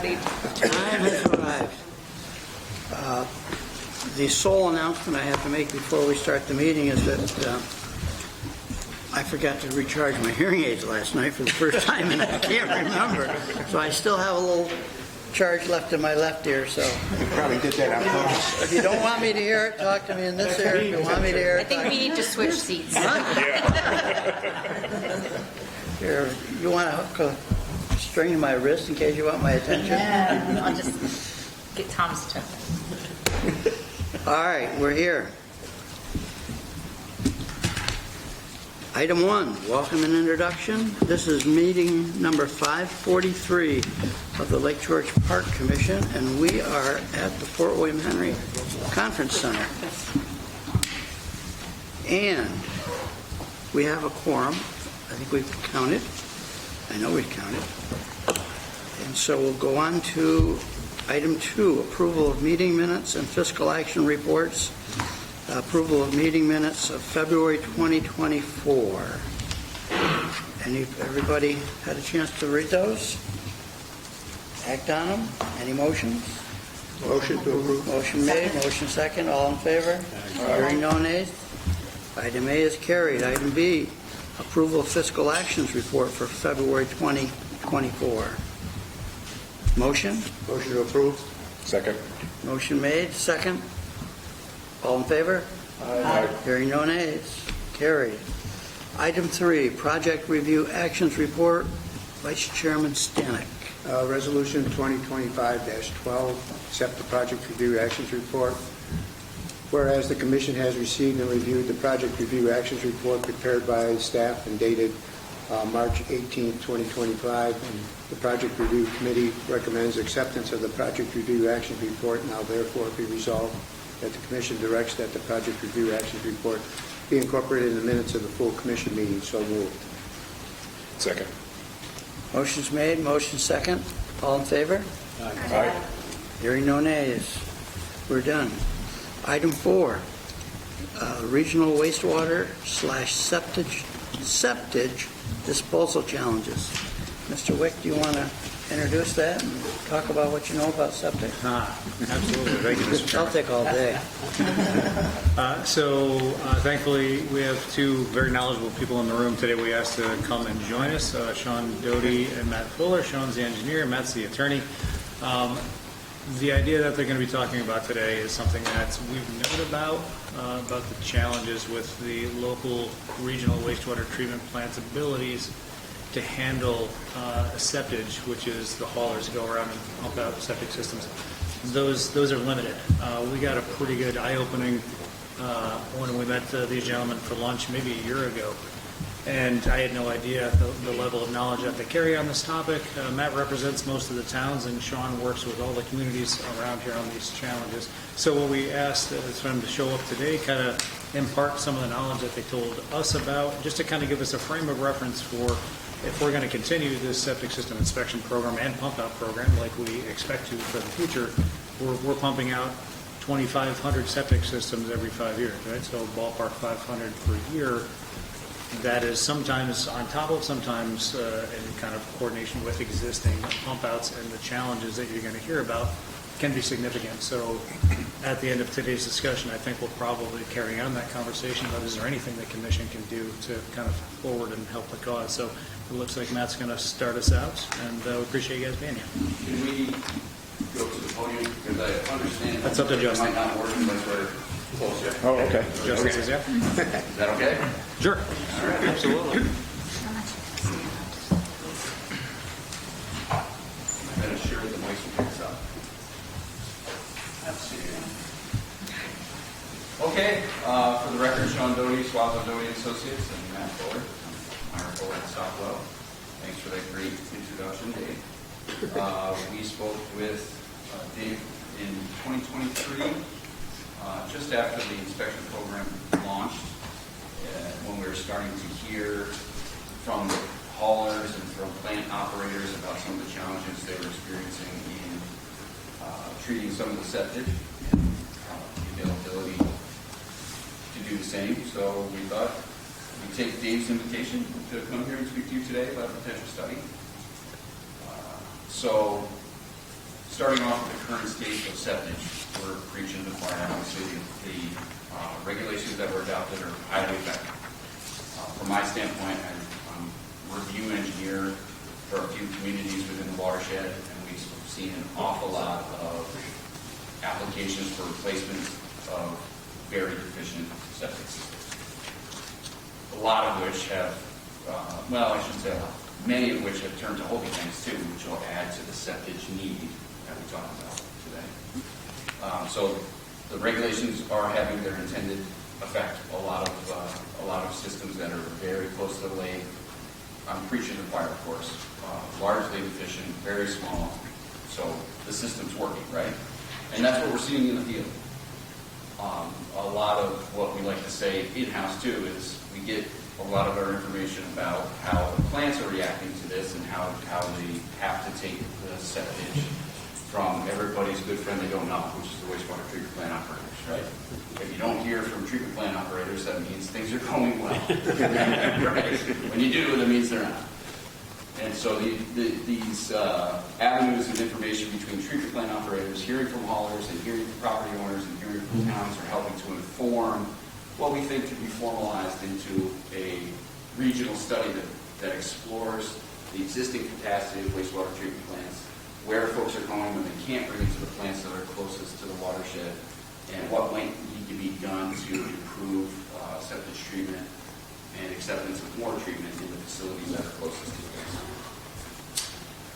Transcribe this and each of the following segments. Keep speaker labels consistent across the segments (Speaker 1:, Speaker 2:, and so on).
Speaker 1: everybody.
Speaker 2: Time has arrived. The sole announcement I have to make before we start the meeting is that I forgot to recharge my hearing aids last night for the first time, and I can't remember. So I still have a little charge left in my left ear, so
Speaker 3: You probably did that on purpose.
Speaker 2: if you don't want me to hear it, talk to me in this ear. If you want me to hear
Speaker 1: I
Speaker 2: it,
Speaker 1: think
Speaker 2: talk
Speaker 1: we need to switch seats.
Speaker 2: here. You want to hook a string to my wrist in case you want my attention?
Speaker 1: Yeah, I'll just get Tom's attention.
Speaker 2: All right, we're here. Item 1, welcome and introduction. This is meeting number 543 of the Lake George Park Commission, and we are at the Fort William Henry Conference Center. And we have a quorum. I think we've counted. I know we've counted. And so we'll go on to item 2, approval of meeting minutes and fiscal action reports. Approval of meeting minutes of February 2024. Everybody had a chance to read those? Act on them? Any motions?
Speaker 3: Motion to approve.
Speaker 2: Motion made, motion second, all in favor? Hearing no nays? Item A is carried. Item B, approval of fiscal actions report for February 2024. Motion?
Speaker 3: Motion to approve. Second.
Speaker 2: Motion made, second. All in favor?
Speaker 3: Aye.
Speaker 2: Hearing no nays. Carried. Item 3, project review actions report. Vice Chairman Stanek.
Speaker 3: Resolution 2025-12, accept the project review actions report. Whereas the Commission has received and reviewed the project review actions report prepared by staff and dated March 18, 2025, and the Project Review Committee recommends acceptance of the Project Review Actions Report. Now therefore be resolved that the Commission directs that the Project Review Actions Report be incorporated in the minutes of the full Commission meeting. So moved. Second.
Speaker 2: Motion's made, motion second. All in favor?
Speaker 3: Aye.
Speaker 2: Hearing no nays. We're done. Item 4, regional wastewater / septage disposal challenges. Mr. Wick, do you want to introduce that and talk about what you know about septic?
Speaker 4: Absolutely. Thank you, Mr.
Speaker 2: I'll
Speaker 4: Chairman.
Speaker 2: take all day.
Speaker 4: Thankfully, we have two very knowledgeable people in the room today we asked to come and join us, Sean Doty and Matt Fuller. Sean's the engineer, Matt's the attorney. The idea that they're going to be talking about today is something that we've known about the challenges with the local regional wastewater treatment plant's abilities to handle septage, which is the haulers go around and pump out septic systems. Those are limited. We got a pretty good eye-opening when we met these gentlemen for lunch maybe a year ago. And I had no idea the level of knowledge that they carry on this topic. Matt represents most of the towns, and Sean works with all the communities around here on these challenges. So what we asked is for them to show up today, kind of impart some of the knowledge that they told us about, just to kind of give us a frame of reference for if we're going to continue this septic system inspection program and pump out program like we expect to for the future. We're pumping out 2,500 septic systems every 5 years, right? So ballpark 500 per year. That is sometimes on top of, sometimes in kind of coordination with existing pump outs, and the challenges that you're going to hear about can be significant. So at the end of today's discussion, I think we'll probably carry on that conversation about is there anything the Commission can do to kind of forward and help the cause. So it looks like Matt's going to start us out, and we appreciate you guys being here.
Speaker 5: Can we go to the podium? Because I understand
Speaker 4: That's up to Justin.
Speaker 5: It might not work unless we're close yet.
Speaker 3: Oh, okay.
Speaker 4: Justin says, yeah?
Speaker 5: Is that okay?
Speaker 4: Sure.
Speaker 5: All right.
Speaker 4: Absolutely.
Speaker 5: I'm going to share the mics with yourself. Okay, for the record, Sean Doty, Swazo Doty Associates, and Matt Fuller, Myra Fuller at Stockwell. Thanks for that great introduction, Dave. We spoke with Dave in 2023, just after the inspection program launched, when we were starting to hear from haulers and from plant operators about some of the challenges they were experiencing in treating some of the septic and the availability to do the same. So we thought we'd take Dave's invitation to come here and speak to you today about a potential study. So starting off with the current state of septic, we're preaching to the choir. Obviously, the regulations that were adopted are highly effective. From my standpoint, I'm a review engineer for a few communities within the watershed, and we've seen an awful lot of applications for replacement of very deficient septic systems. A lot of which have, well, I shouldn't say a lot, many of which have turned to holding tanks too, which will add to the septic need that we talked about today. So the regulations are having their intended effect. A lot of systems that are very close to the lake. I'm preaching to the choir, of course. Largely deficient, very small. So the system's working, right? And that's what we're seeing in the field. A lot of what we like to say in-house too is we get a lot of our information about how the plants are reacting to this and how they have to take the septic from everybody's good friend they don't know, which is the wastewater treatment plant operators, right? If you don't hear from treatment plant operators, that means things are going well. Right? When you do, that means they're not. And so these avenues of information between treatment plant operators, hearing from haulers and hearing from property owners and hearing from towns are helping to inform what we think could be formalized into a regional study that explores the existing capacity of wastewater treatment plants, where folks are going when they can't bring it to the plants that are closest to the watershed, and what might need to be done to improve septic treatment and acceptance of more treatment in the facilities that are closest to the plants.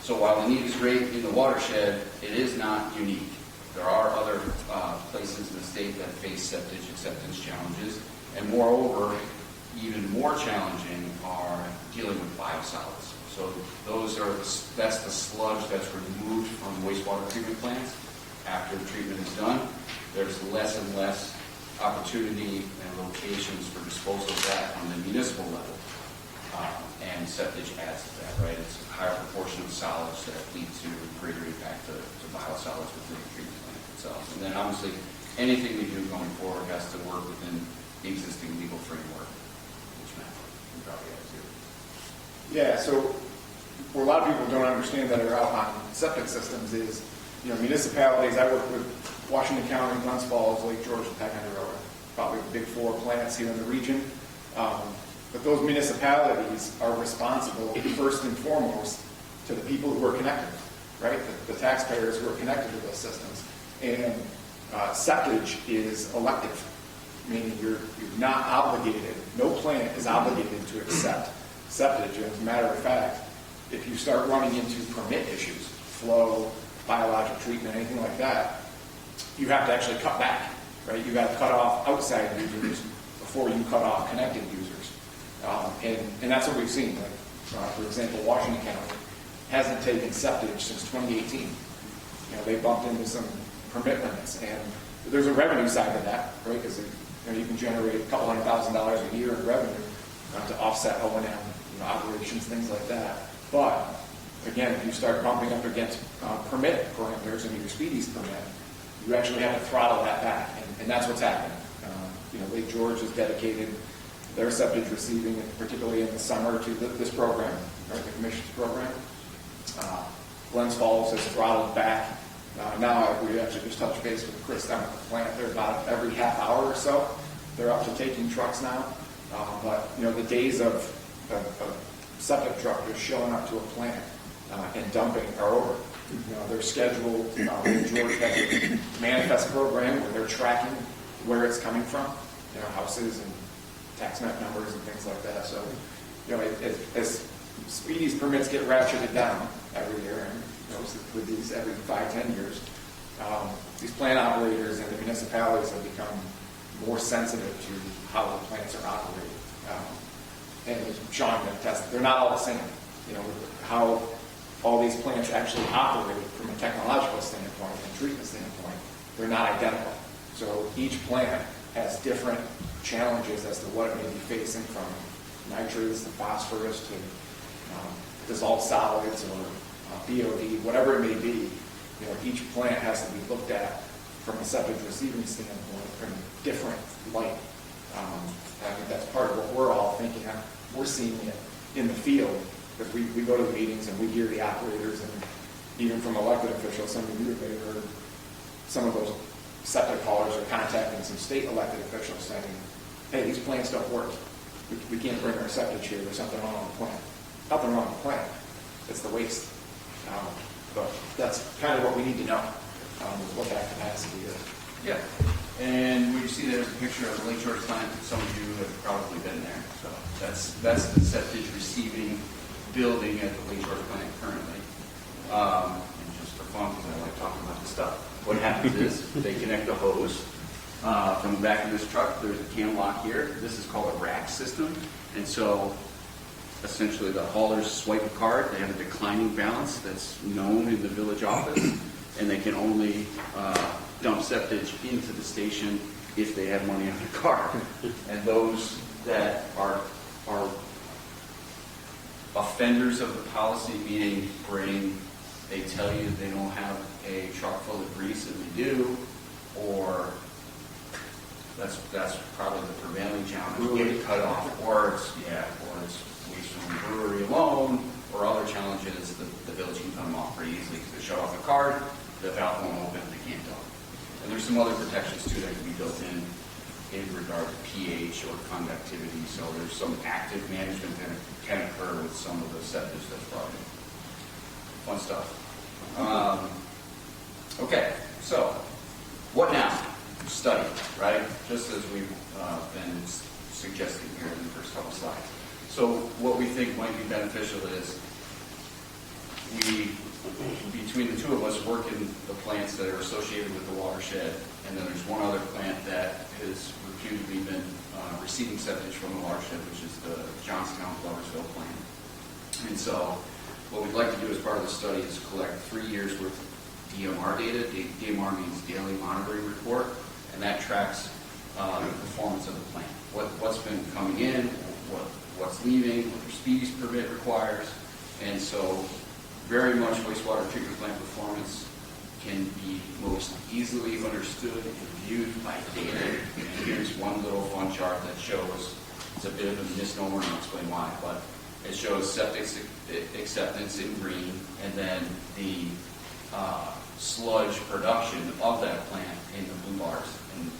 Speaker 5: So while the need is great in the watershed, it is not unique. There are other places in the state that face septic acceptance challenges, and moreover, even more challenging are dealing with biosolids. So that's the sludge that's removed from wastewater treatment plants after the treatment is done. There's less and less opportunity and locations for disposal of that on the municipal level. And septic adds to that, right? It's a higher proportion of solids that lead to greater impact to biosolids within the treatment plant itself. And then obviously, anything we do going forward has to work within the existing legal framework, which Matt can probably add to.
Speaker 6: Yeah, so what a lot of people don't understand that are out on septic systems is, municipalities, I work with Washington County, Glens Falls, Lake George, and Pack Henry Road, probably the big four plants here in the region. But those municipalities are responsible first and foremost to the people who are connected, right? The taxpayers who are connected to those systems. And septage is elective, meaning you're not obligated. No plant is obligated to accept septage. And as a matter of fact, if you start running into permit issues, flow, biologic treatment, anything like that, you have to actually cut back, right? You got to cut off outside users before you cut off connected users. And that's what we've seen. Like, for example, Washington County hasn't taken septage since 2018. They bumped into some permit limits, and there's a revenue side of that, right? Because you can generate a couple $100,000 a year in revenue to offset O&M, operations, things like that. But again, if you start bumping up against permit parameters and your speedies permit, you actually have to throttle that back, and that's what's happening. Lake George has dedicated their septic receiving, particularly in the summer, to this program, right, the commission's program. Glens Falls has throttled back. Now we actually just touched base with Chris down at the plant. They're about every half hour or so. They're up to taking trucks now. But the days of septic truck just showing up to a plant and dumping are over. They're scheduled. George has a manifest program where they're tracking where it's coming from, houses and tax map numbers and things like that. So, as speedies permits get ratcheted down every year, and with these every 5-10 years, these plant operators and the municipalities have become more sensitive to how the plants are operated. And as Sean can attest, they're not all the same. How all these plants actually operate from a technological standpoint and treatment standpoint, they're not identical. So each plant has different challenges as to what it may be facing, from nitrates to phosphorus to dissolved solids or BOD, whatever it may be. Each plant has to be looked at from a septic receiving standpoint from a different light. I think that's part of what we're all thinking. We're seeing it in the field because we go to the meetings and we hear the operators, and even from elected officials, some of you may have heard some of those septic haulers are contacting some state elected officials saying, hey, these plants don't work. We can't bring our septic here. There's something wrong with the plant. Nothing wrong with the plant. It's the waste. But that's kind of what we need to know, what that capacity is.
Speaker 5: Yeah, and we see there's a picture of the Lake George plant. Some of you have probably been there. So that's the septic receiving building at the Lake George plant currently. And just for fun, because I like talking about this stuff, what happens is they connect the hose from the back of this truck. There's a cam lock here. This is called a rack system. And so essentially the haulers swipe a card. They have a declining balance that's known in the village office, and they can only dump septage into the station if they have money on their card. And those that are offenders of the policy, meaning they tell you they don't have a truck full of grease and they do, or that's probably the prevailing challenge, get it cut off, or it's waste from the brewery alone, or other challenges, the village can cut them off pretty easily because they shut off the card, the valve won't open, they can't dump. And there's some other protections too that can be built in regard to pH or conductivity, so there's some active management that can occur with some of the septic that's brought in. Fun stuff. Okay, so what now? Study, right? Just as we've been suggesting here in the first couple slides. So what we think might be beneficial is between the two of us, work in the plants that are associated with the watershed, and then there's one other plant that has reputedly been receiving septage from the watershed, which is the Johnstown Gloversville plant. And so what we'd like to do as part of the study is collect 3 years worth of DMR data. DMR means Daily Monitoring Report, and that tracks the performance of the plant. What's been coming in, what's leaving, what their species permit requires. And so very much wastewater treatment plant performance can be most easily understood and viewed by data. And here's one little fun chart that shows, it's a bit of a misnomer, and I'll explain why, but it shows septic acceptance in green, and then the sludge production of that plant in the blue bars, and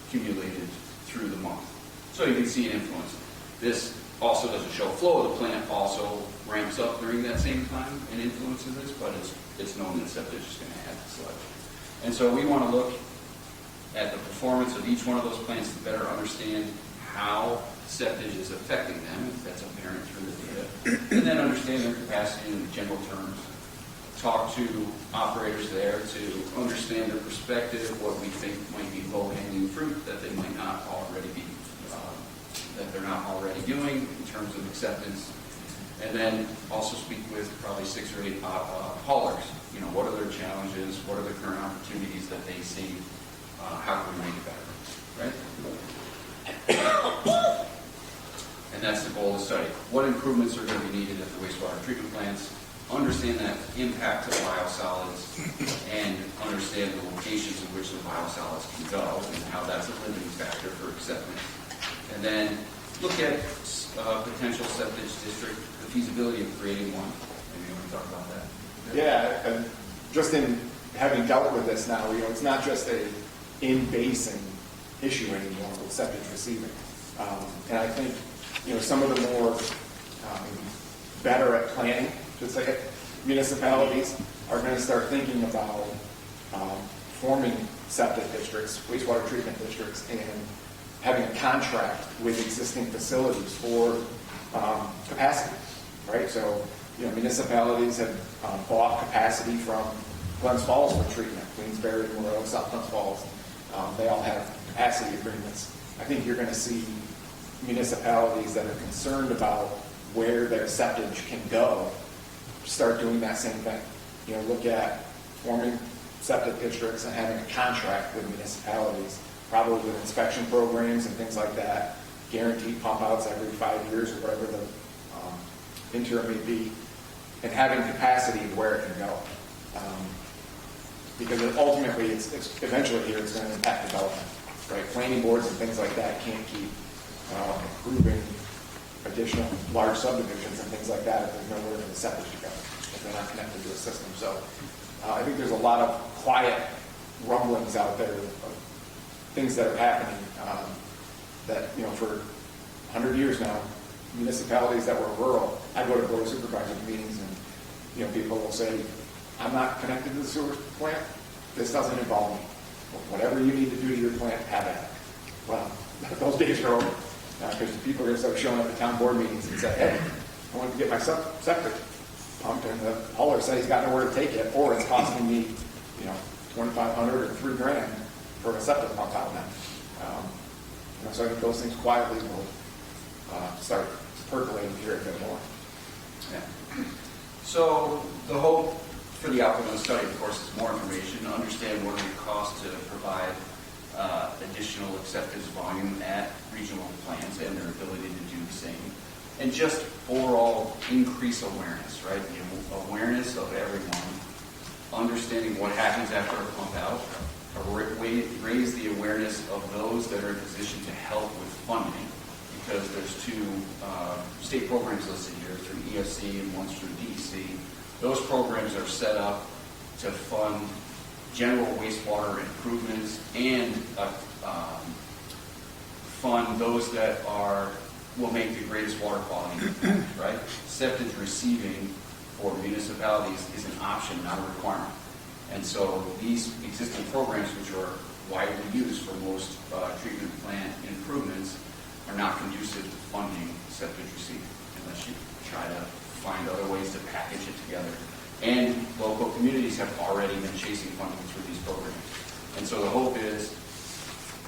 Speaker 5: accumulated through the month. So you can see an influence. This also doesn't show flow of the plant, also ramps up during that same time and influences this, but it's known that septage is going to add to sludge. And so we want to look at the performance of each one of those plants to better understand how septage is affecting them, if that's apparent through the data, and then understand their capacity in general terms. Talk to operators there to understand their perspective, what we think might be low-hanging fruit that they might not already be, that they're not already doing in terms of acceptance, and then also speak with probably 6 or 8 haulers. You know, what are their challenges? What are the current opportunities that they see? How can we make it better, right? And that's the goal of the study. What improvements are going to be needed at the wastewater treatment plants? Understand that impact to biosolids and understand the locations in which the biosolids can go and how that's a limiting factor for acceptance. And then look at potential septage district, the feasibility of creating one. Maybe you want to talk about that.
Speaker 6: Yeah, and just in having dealt with this now, it's not just a in-basin issue anymore with septage receiving. And I think, some of the more better at planning, should say, municipalities are going to start thinking about forming septic districts, wastewater treatment districts, and having a contract with existing facilities for capacity, right? So, municipalities have bought capacity from Glens Falls for treatment, Queensbury, Monroe, South Glens Falls. They all have capacity agreements. I think you're going to see municipalities that are concerned about where their septage can go start doing that same thing. Look at forming septic districts and having a contract with municipalities, probably with inspection programs and things like that, guaranteed pump outs every 5 years or whatever the interim may be, and having capacity where it can go. Because ultimately, eventually here, it's going to impact development, right? Planning boards and things like that can't keep approving additional large subdivisions and things like that if there's nowhere for the septic to go, if they're not connected to a system. So I think there's a lot of quiet rumblings out there of things that are happening that, you know, for 100 years now, municipalities that were rural, I go to board of supervisors meetings and, you know, people will say, I'm not connected to the sewer plant, this doesn't involve me. Whatever you need to do to your plant, have at it. Well, those days are over, because people are going to start showing up at town board meetings and say, hey, I want to get my septic pumped, and the hauler said he's got nowhere to take it, or it's costing me, you know, $2,500 or $3,000 for a septic pump out now. You know, so I think those things quietly will start percolating here a bit more.
Speaker 5: Yeah. So the hope for the outcome of the study, of course, is more information, understand what it would cost to provide additional acceptance volume at regional plants and their ability to do the same, and just overall increase awareness, right? The awareness of everyone, understanding what happens after a pump out, raise the awareness of those that are in position to help with funding, because there's two state programs listed here, through EFC and one's through DEC. Those programs are set up to fund general wastewater improvements and fund those that will make the greatest water quality impact, right? Septic receiving for municipalities is an option, not a requirement. And so these existing programs, which are widely used for most treatment plant improvements, are not conducive to funding septic receiving unless you try to find other ways to package it together. And local communities have already been chasing funding through these programs. And so the hope is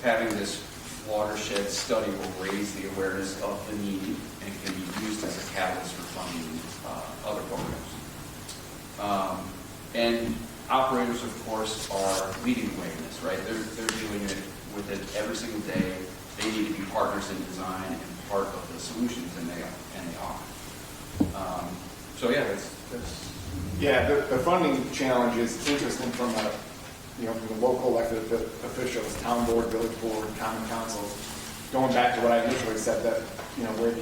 Speaker 5: having this watershed study will raise the awareness of the need and can be used as a catalyst for funding other programs. And operators, of course, are leading the way in this, right? They're dealing with it every single day. They need to be partners in design and part of the solutions, and they are. So yeah, that's
Speaker 6: Yeah, the funding challenge is interesting from from the local elected officials, town board, village board, common council, going back to what I initially said, that, you know, where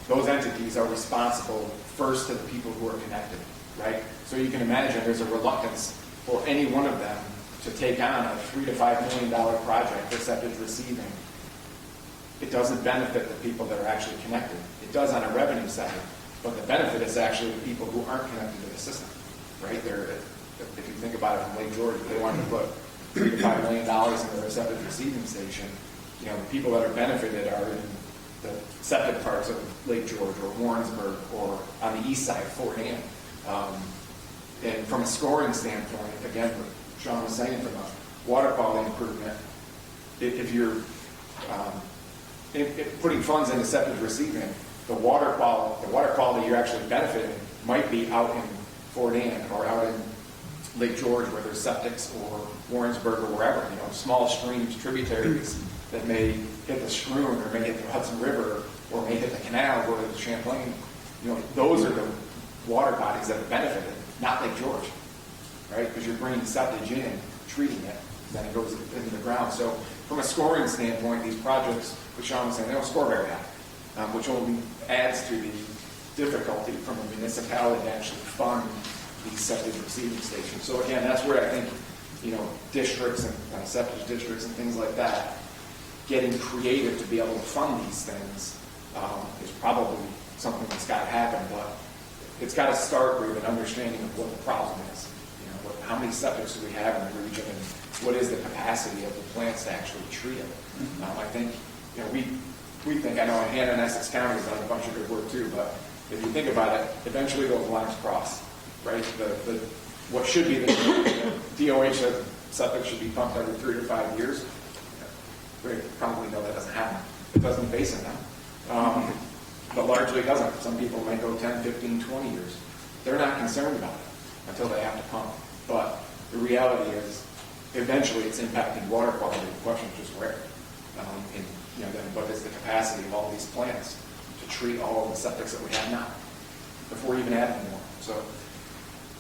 Speaker 6: those entities are responsible first to the people who are connected, right? So you can imagine there's a reluctance for any one of them to take on a $3 to $5 million project for septic receiving. It doesn't benefit the people that are actually connected. It does on a revenue side, but the benefit is actually the people who aren't connected to the system, right? If you think about it from Lake George, if they wanted to put $3 to $5 million into their septic receiving station, you know, the people that are benefited are in the septic parts of Lake George or Warrensburg or on the east side, Fort Ann. And from a scoring standpoint, again, what Sean was saying, from a water quality improvement, if you're putting funds into septic receiving, the water quality you're actually benefiting might be out in Fort Ann or out in Lake George where there's septics, or Warrensburg or wherever, you know, small streams, tributaries that may hit the Schroon or may hit the Hudson River or may hit the canal, go to the Champlain. You know, those are the water bodies that have benefited, not Lake George, right? Because you're bringing septic in, treating it, then it goes into the ground. So from a scoring standpoint, these projects, which Sean was saying, they don't score very high, which only adds to the difficulty from a municipality to actually fund these septic receiving stations. So again, that's where I think, you know, districts and septic districts and things like that, getting creative to be able to fund these things is probably something that's got to happen, but it's got to start with an understanding of what the problem is. You know, how many septics do we have in the region, and what is the capacity of the plants to actually treat it? I think, you know, we think, I know Hannah and Essex County has done a bunch of good work too, but if you think about it, eventually those lines cross, right? What should be the DOH says septic should be pumped every 3 to 5 years. We probably know that doesn't happen. It doesn't basin them. But largely it doesn't. Some people may go 10, 15, 20 years. They're not concerned about it until they have to pump. But the reality is, eventually it's impacting water quality. The question is just where. And, you know, then what is the capacity of all these plants to treat all of the septics that we have now before even adding more? So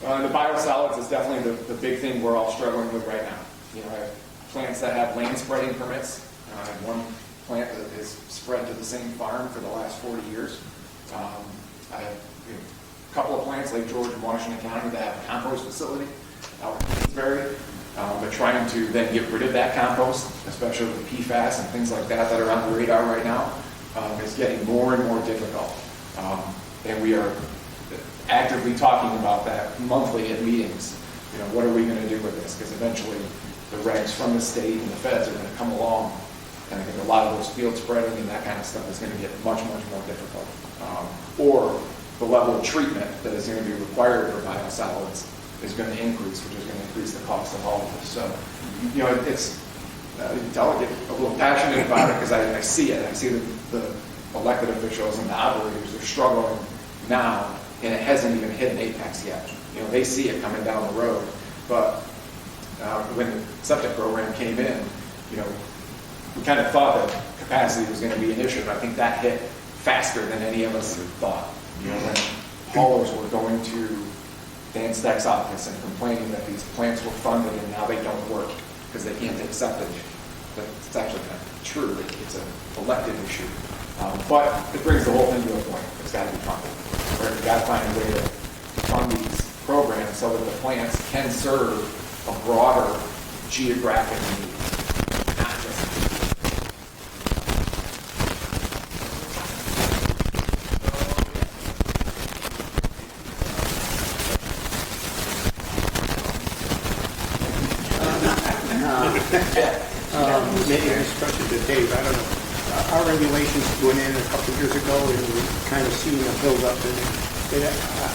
Speaker 6: the biosolids is definitely the big thing we're all struggling with right now. You know, I have plants that have land spreading permits. I have one plant that has spread to the same farm for the last 40 years. I have a couple of plants, Lake George and Washington County, that have a compost facility out in Kingsbury. But trying to then get rid of that compost, especially with PFAS and things like that are on the radar right now, is getting more and more difficult. And we are actively talking about that monthly at meetings. What are we going to do with this? Because eventually the regs from the state and the feds are going to come along, and I think a lot of those field spreading and that kind of stuff is going to get much, much more difficult. Or the level of treatment that is going to be required for biosolids is going to increase, which is going to increase the cost of all of this. So, it's, you can tell I get a little passionate about it because I see it. I see the elected officials and the operators are struggling now, and it hasn't even hit an apex yet. They see it coming down the road. But when the septic program came in, we kind of thought that capacity was going to be an issue, and I think that hit faster than any of us had thought. When haulers were going to Dan Steck's office and complaining that these plants were funded and now they don't work because they can't take septic. But it's actually not true. It's an elected issue. But it brings the whole thing to a point. It's got to be funded. We've got to find a way to fund these programs so that the plants can serve a broader geographic need, not just
Speaker 3: maybe this question to Dave. I don't know. Our regulations went in a couple of years ago, and we kind of seen a build-up. And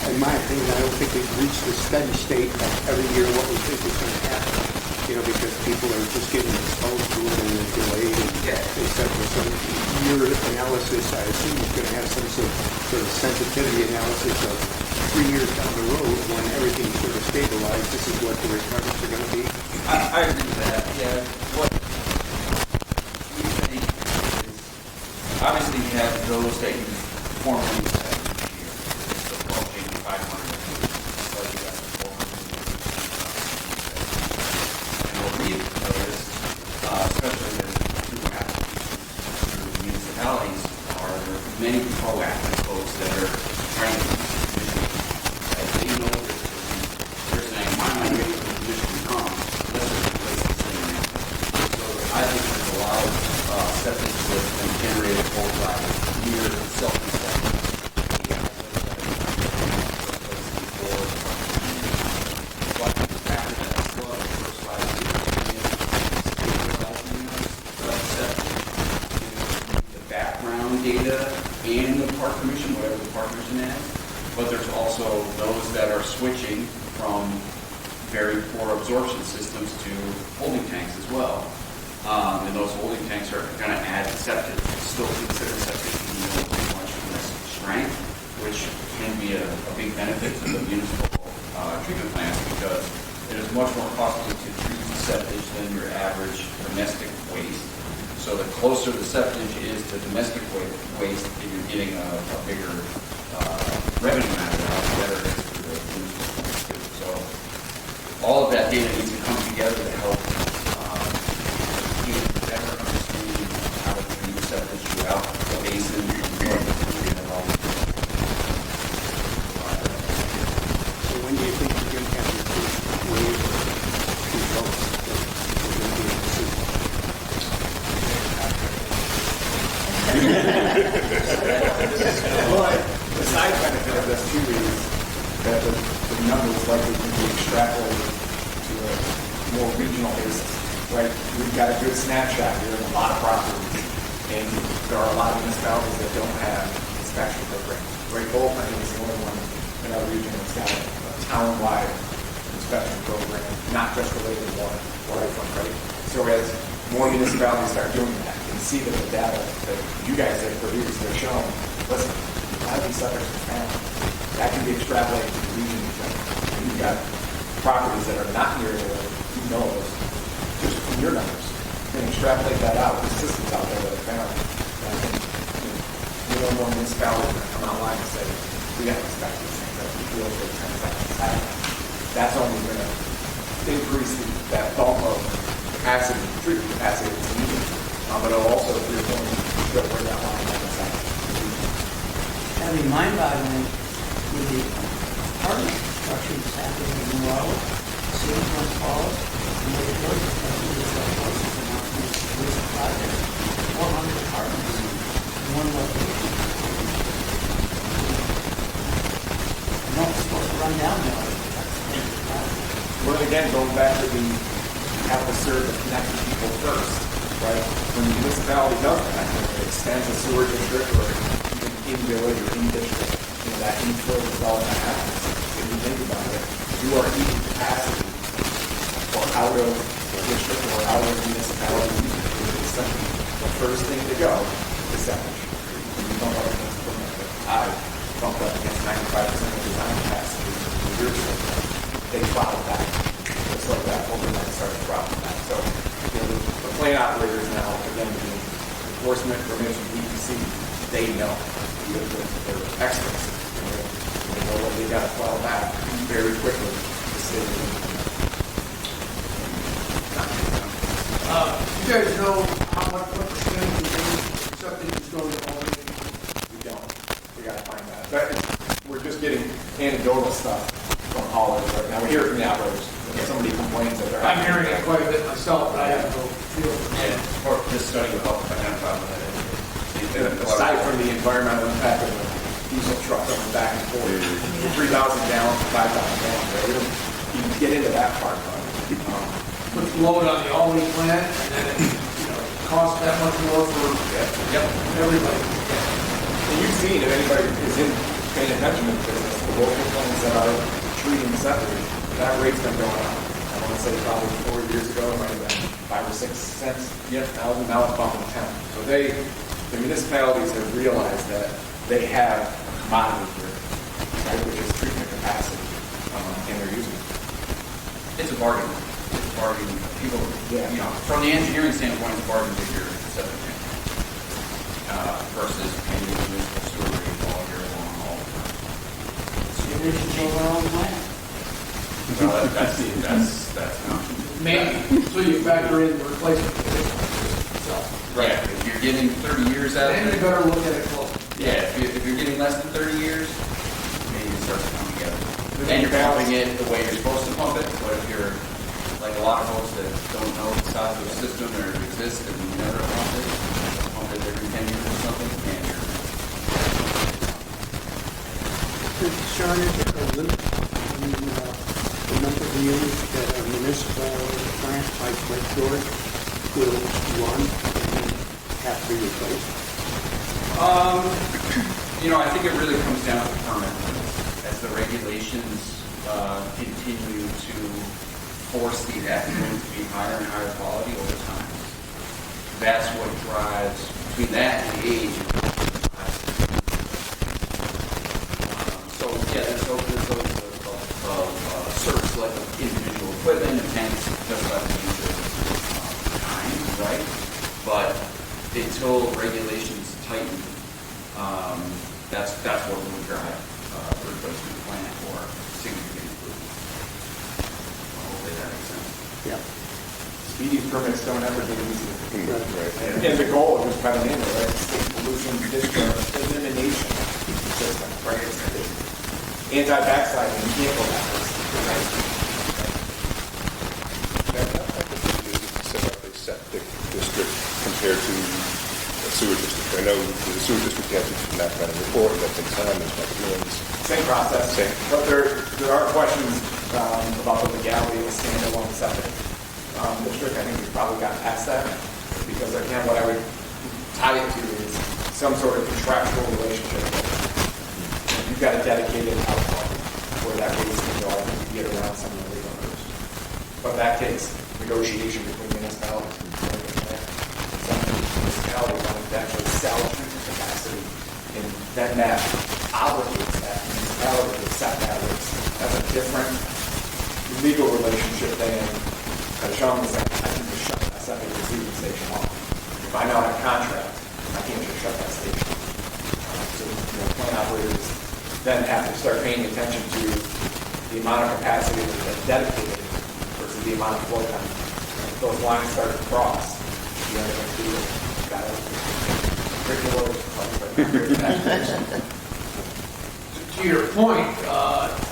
Speaker 3: in my opinion, I don't think we've reached the steady state of every year what we think is going to happen. Because people are just getting exposed to it and they're delayed, et cetera. So your analysis, I assume, is going to have some sort of sensitivity analysis of 3 years down the road when everything's sort of stabilized. This is what the requirements are going to be.
Speaker 5: I agree with that. Yeah. What we think is, obviously you have those that you formally set each year. So 12,500. So you got the 400. And what we've noticed, especially the through applications through municipalities, are there are many proactive folks that are trying to keep the commission. As they know that they're saying, why am I waiting for the commission to come? Let's just replace this thing now. So I think there's a lot of septic that's been generated both by mere self-inspection. So I think the fact that that's still at the first 5 years, stabilizing the background data and the park commission, whatever the park commission has. But there's also those that are switching from very poor absorption systems to holding tanks as well. And those holding tanks are going to add septic, still consider septic to be much less strength, which can be a big benefit to the municipal treatment plants because it is much more costly to treat septic than your average domestic waste. So the closer the septic is to domestic waste, you're getting a bigger revenue out of that, the better it is for the municipal plants too. So all of that data needs to come together to help get better understanding how to treat septic throughout the basin and all the
Speaker 3: So when do you think you're going to have your first wave of results that we're going to be able to see?
Speaker 6: Well, the side benefit of this too is that the numbers likely can be extrapolated to a more regional basis, right? We've got a good snapshot here of a lot of properties, and there are a lot of municipalities that don't have inspection programs. Great Bowl, I think, is the only one in our region that's got a town-wide inspection program, not just related to waterfront, right? So as more municipalities start doing that and see that the data that you guys have produced have shown, listen, a lot of these subjects are found. That can be extrapolated to the region. And you've got properties that are not near the who knows, just from your numbers. You can extrapolate that out with systems out there that are found. And I think more municipalities are going to come online and say, we got to inspect these things. That's the field for transactions happening. That's only going to increase that bulk of capacity, treatment capacity that's needed. But it'll also, to your point, show where that line is.
Speaker 2: That'd be mind-boggling with the apartment construction that's happening in New Orleans, City Front Falls, and the Georgia company that's got houses and now this project, 400 apartments in one location. No, it's supposed to run down there.
Speaker 6: Well, again, going back to the, you have to serve the connected people first, right? When the municipality does that, it extends a sewer district or even in village or in district, that infill development happens. If you think about it, you are eating capacity or out of the district or out of the municipality. The first thing to go is septic. You bump up against permit. I bumped up against 95% of design capacity for years ago. They throttled that. Just like that overnight started throttling that. So, the plant operators now, again, the enforcement, permission, DEC, they know. They're experts. They know that they got to throttle back very quickly to save them.
Speaker 7: You guys know what percentage of septic is going to all?
Speaker 6: We don't. We got to find that. But we're just getting anecdotal stuff from haulers right now. We hear it from the operators. When somebody complains that they're
Speaker 7: I'm hearing it quite a bit myself, but I have to go feel it.
Speaker 5: Yeah, or this study will help identify what that is.
Speaker 6: Aside from the environmental impact of the diesel truck going back and forth, 3,000 gallons, 5,000 gallons, right? We don't even get into that part.
Speaker 7: Put the load on the Albany plant, and then it, costs that much more for everybody.
Speaker 6: And you've seen, if anybody is in paying attention to the business, the local plants that are treating septic, that rate's been going up. I want to say probably 4 years ago, it might have been 5 or 6 cents. Now it's bumping 10. So the municipalities have realized that they have a commodity here, right, which is treatment capacity, and they're using it.
Speaker 5: It's a bargain. It's a bargain. People, from the engineering standpoint, it's a bargain to your septic tank versus paying the municipal sewer rate all year long, all the time.
Speaker 2: They should change their own plan.
Speaker 5: Well, that's an option.
Speaker 7: Maybe, so you factor in the replacement itself.
Speaker 5: Right. If you're getting 30 years out of
Speaker 7: Then you
Speaker 5: it,
Speaker 7: better look at it close.
Speaker 5: yeah. If you're getting less than 30 years, maybe it starts to come together. And you're pumping it the way you're supposed to pump it. But if you're like a lot of folks that don't know the size of the system or it exists and you never pump it every 10 years or something, and you're
Speaker 3: Sean, is there a limit on the number of units that a municipal plant like George will run and have to be replaced?
Speaker 5: I think it really comes down to permit limits. As the regulations continue to force these effluents to be higher and higher quality over time, that's what drives, between that and the age, there's those of certain select individual equipment and tanks just like the usual kind, right? But until regulations tighten, that's what will drive the replacement plan or significant improvement. Hopefully that makes sense.
Speaker 3: Yeah.
Speaker 6: Speedy permits don't ever get easy. And the goal is by the name of it, right? State pollution discharge elimination system, right? It's anti-backsliding, you can't go backwards.
Speaker 8: Set up a septic district compared to a sewer district. I know the sewer district has to not kind of report, and that takes time, there's mechanisms.
Speaker 6: Same process.
Speaker 8: Same.
Speaker 6: But there are questions about the legality of a standalone septic district. I think we've probably gotten past that because, again, what I would tie it to is some sort of contractual relationship. You've got a dedicated outlet where that waste can go, I think you get around some of the legal hurdles. But that takes negotiation between municipalities. Some municipalities want to actually sell treatment capacity, and then that obligates that municipality to accept that waste. That's a different legal relationship than, as Sean was saying, I can just shut that septic receiving station off. If I'm not on contract, I can't just shut that station off. So, plant operators then have to start paying attention to the amount of capacity that's dedicated versus the amount of flow time. If those lines start to cross,
Speaker 7: To your point,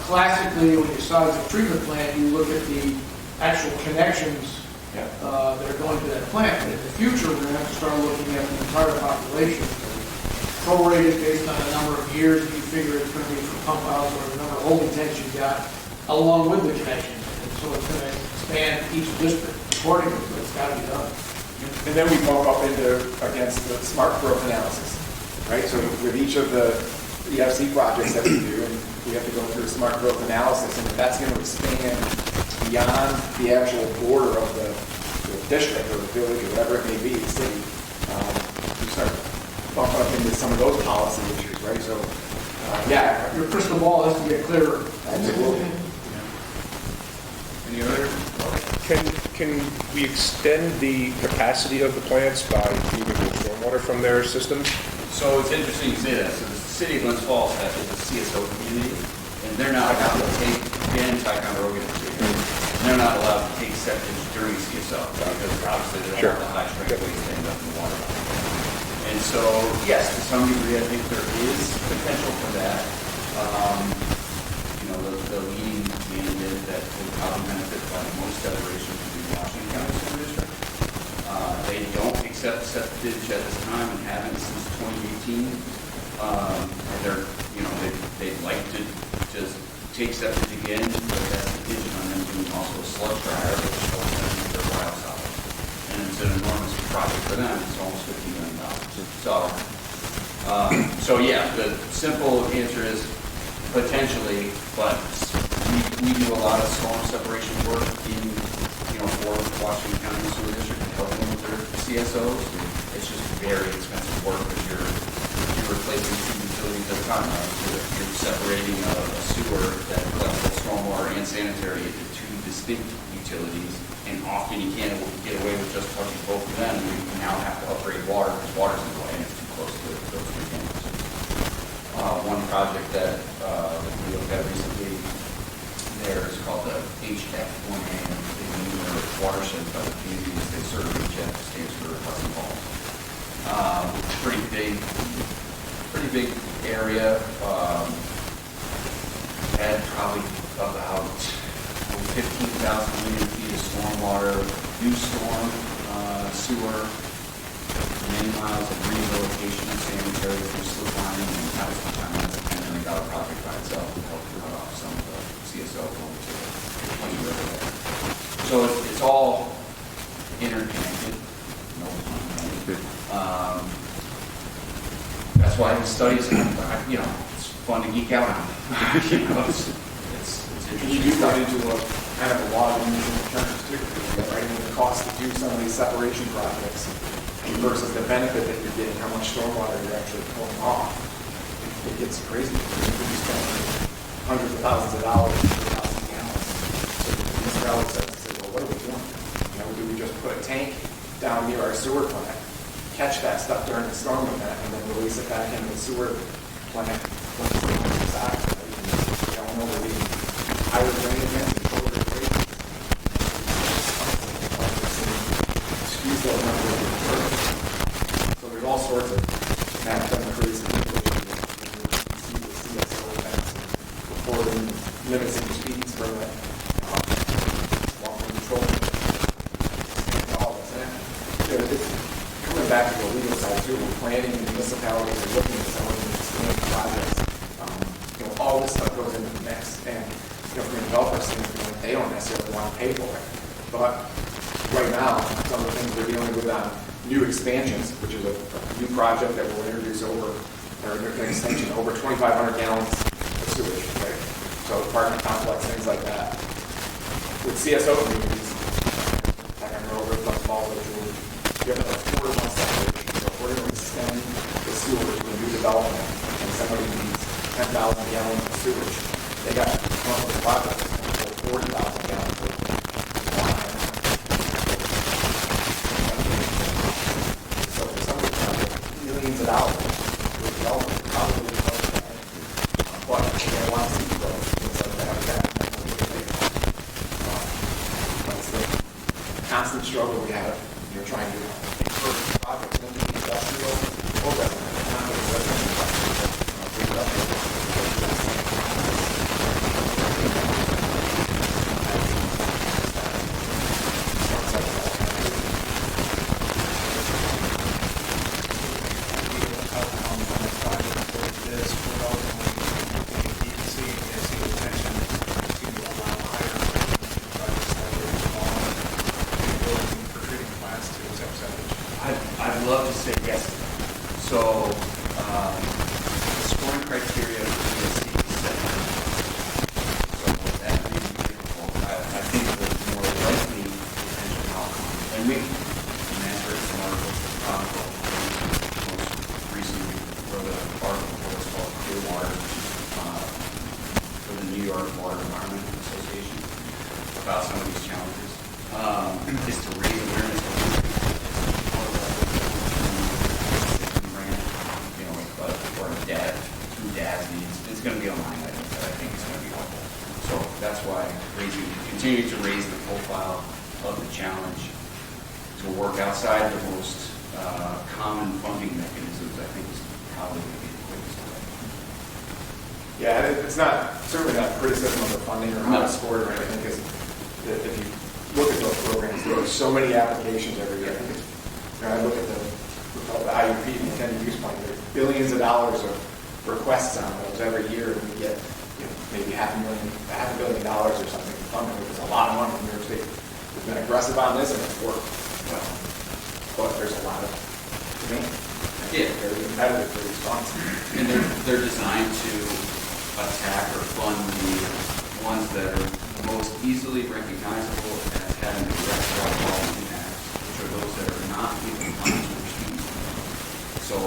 Speaker 7: classically, when you size a treatment plant, you look at the actual connections that are going to that plant. But in the future, we're going to have to start looking at the entire population, prorated based on a number of years that you figure it's going to be for pump outs or the number of holding tanks you've got, along with the connections. And so it's going to expand each district accordingly, but it's got to be done.
Speaker 6: And then we bump up against the smart growth analysis, right? So with each of the EFC projects that we do, and we have to go through a smart growth analysis, and that's going to expand beyond the actual border of the district or the village or whatever it may be, the city. You start bumping up into some of those policy issues, right? So, yeah.
Speaker 7: Your crystal ball has to get clearer.
Speaker 6: Absolutely.
Speaker 5: Any other?
Speaker 8: Can we extend the capacity of the plants by removing stormwater from their systems?
Speaker 5: So it's interesting you say that. So the city of Glens Falls has a CSO community, and they're not allowed to take, Ben Ticonderoga, they're not allowed to take septic during CSO because obviously they don't want the high strength waste to end up in the water. And so, yes, to some degree, I think there is potential for that. You know, the leading candidate that would probably benefit by the most separation between Washington County School District. They don't accept septic at this time and haven't since 2018. And they're, you know, they'd like to just take septic again, but that's contingent on them doing also a sludge dryer, which helps them with their biosolids. And it's an enormous project for them. It's almost $50 million. So yeah, the simple answer is potentially, but we do a lot of storm separation work in, you know, for Washington County Sewer District, helping them with their CSOs. It's just very expensive work because you're replacing two utilities at a time. Right? You're separating a sewer that collects both stormwater and sanitary into two distinct utilities, and often you can't get away with just touching both of them. You now have to upgrade water because water's in the way and it's too close to those two things. One project that we looked at recently there is called the HF1A, and they mean their watershed by the communities they serve. HF stands for Hudson Falls. Pretty big area. Had probably about 15,000 linear feet of stormwater, new storm, sewer, many miles of rehabilitation and sanitary through slip lining, and that was that's a $10 million project by itself to help cut off some of the CSO going to the Plain River there. So it's all interconnected. No pun intended. That's why the studies, you know, it's fun to geek out on. You know, it's
Speaker 6: And you do run into a kind of a lot of unusual terms too, right? I mean, the cost to do some of these separation projects versus the benefit that you're getting, how much stormwater you're actually pulling off. It gets crazy. You could be spending hundreds of thousands of dollars for 1,000 gallons. So the municipality starts to say, well, what are we doing? You know, do we just put a tank down near our sewer plant, catch that stuff during the storm event, and then release it back into the sewer plant when it's on the side? You don't know where we higher drainage and shoulder drainage. Excuse those numbers. So there's all sorts of math done crazy. You see the CSO events before the limits and speeds for that long-term control. And all this. And it's coming back to the legal side too. We're planning and municipalities are looking at some of these projects. You know, all this stuff goes into the mix. And you know, from a developer standpoint, they don't necessarily want to pay for it. But right now, some of the things we're dealing with on new expansions, which is a new project that will introduce over, or an extension, over 2,500 gallons of sewage, right? So apartment complex, things like that. With CSO communities, like I know over Glens Falls, you have a 4-1 separation. So if we're going to extend the sewer to a new development, and somebody needs 10,000 gallons of sewage, they got to come up with a project that's going to hold 40,000 gallons of water. So for some of the millions of dollars with development, probably development. But they want to see growth, so they have that. But it's the constant struggle we have, trying to
Speaker 5: So, the scoring criteria for ESC is set. So that may be difficult. I think the more likely potential outcome, and we can answer it some articles in the Chronicle. Most recently wrote an article for what's called Clearwater, for the New York Water Environment Association, about some of these challenges, is to raise awareness of or DAD, through DAD's needs. It's going to be a line item that I think is going to be helpful. So that's why continuing to raise the profile of the challenge to work outside the most common funding mechanisms, I think is probably going to be the quickest way.
Speaker 6: Yeah, it's not, certainly not criticism of the funding or how it's scored or anything, because if you look at those programs, there are so many applications every year. I look at the IUP and intended use plan, there are billions of dollars of requests on those every year, and we get maybe $500 million or something in funding, which is a lot of money. New York State has been aggressive on this, and it's worked. But there's a lot of demand.
Speaker 5: Yeah.
Speaker 6: Very competitive for these funds.
Speaker 5: And they're designed to attack or fund the ones that are most easily recognizable as having a direct water quality impact, which are those that are not even compliant with speed. So,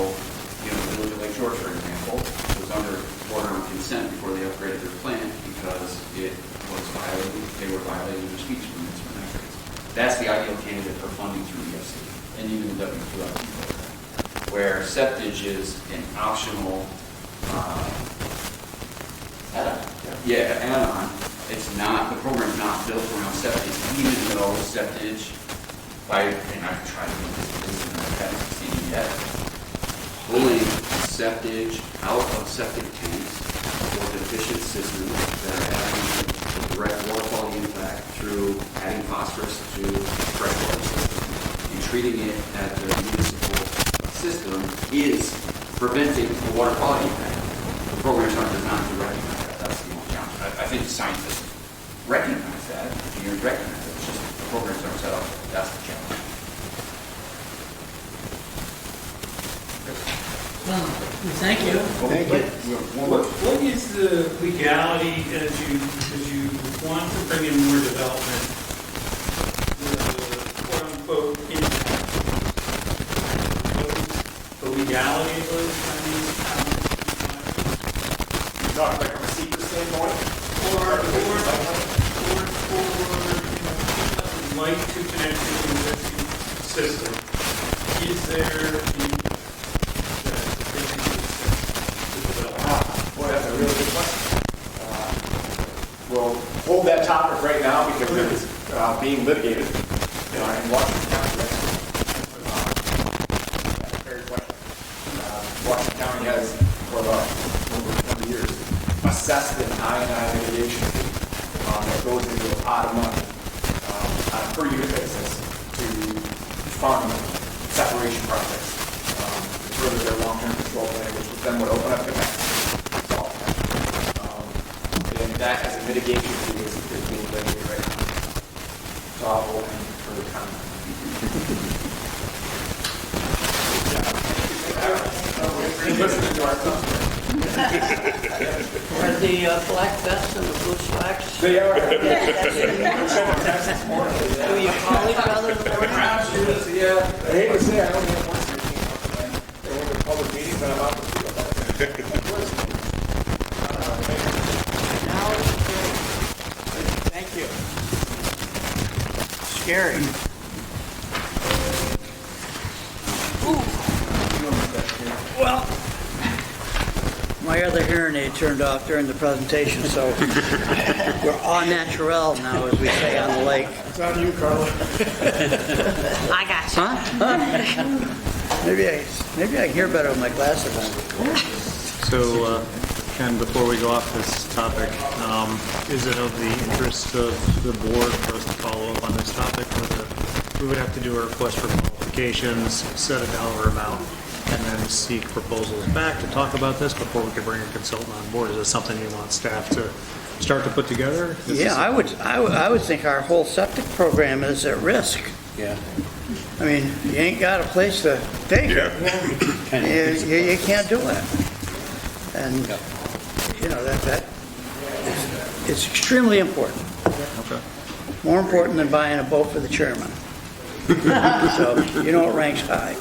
Speaker 5: the village of Lake George, for example, was under order on consent before they upgraded their plant because they were violating their speech limits for nitrates. That's the ideal candidate for funding through EFC and even the W2IP program, where septage is an optional add-on. Yeah, add-on. It's not, the program's not built around septage, even though septage, and I've tried to do this and I haven't succeeded yet, pulling septage out of septic tanks or deficient systems that are having a direct water quality impact through adding phosphorus to freshwater system and treating it at the municipal system is preventing the water quality impact. The programs aren't designed to recognize that. That's the only challenge. I think the scientists recognize that. Engineers recognize it. It's just the programs aren't set up. That's the challenge.
Speaker 9: Thank you.
Speaker 6: Thank you.
Speaker 9: What is the legality as you want to bring in more development, the quote-unquote impact? The legality of those Chinese
Speaker 6: You're talking like from a secret standpoint?
Speaker 9: or like to connect to the existing system? Is there
Speaker 6: Boy, that's a really good question. We'll hold that topic right now because it's being litigated in Washington County. That's a fair question. Washington County has, for about over 20 years, assessed an I&I mitigation fee that goes into a pot of money on a per-unit basis to fund separation projects to further their long-term control plan, which then would open up capacity. And that as a mitigation fee is being litigated right now. So I'll hold any further comment. Listening to our customers.
Speaker 9: Are the black vests and the blue slacks?
Speaker 6: They are.
Speaker 9: Do you call each other in the morning?
Speaker 6: Yeah. I hate to say I only have one meeting. They're one of the public meetings and I'm out the field.
Speaker 2: Now it's great. Thank you. Scary. Well, my other hearing aid turned off during the presentation, so we're au naturel now, as we say on the lake.
Speaker 6: It's on you, Carla.
Speaker 1: I got you.
Speaker 2: Huh? Maybe I hear better with my glasses on.
Speaker 4: So, Ken, before we go off this topic, is it of the interest of the board for us to follow up on this topic? We would have to do a request for qualifications, set a dollar amount, and then seek proposals back to talk about this before we could bring a consultant on board. Is this something you want staff to start to put together?
Speaker 2: Yeah, I would think our whole septic program is at risk. Yeah. I mean, you ain't got a place to take it. You can't do it. And, you know, it's extremely important.
Speaker 4: Okay.
Speaker 2: More important than buying a boat for the chairman. So, you know it ranks high.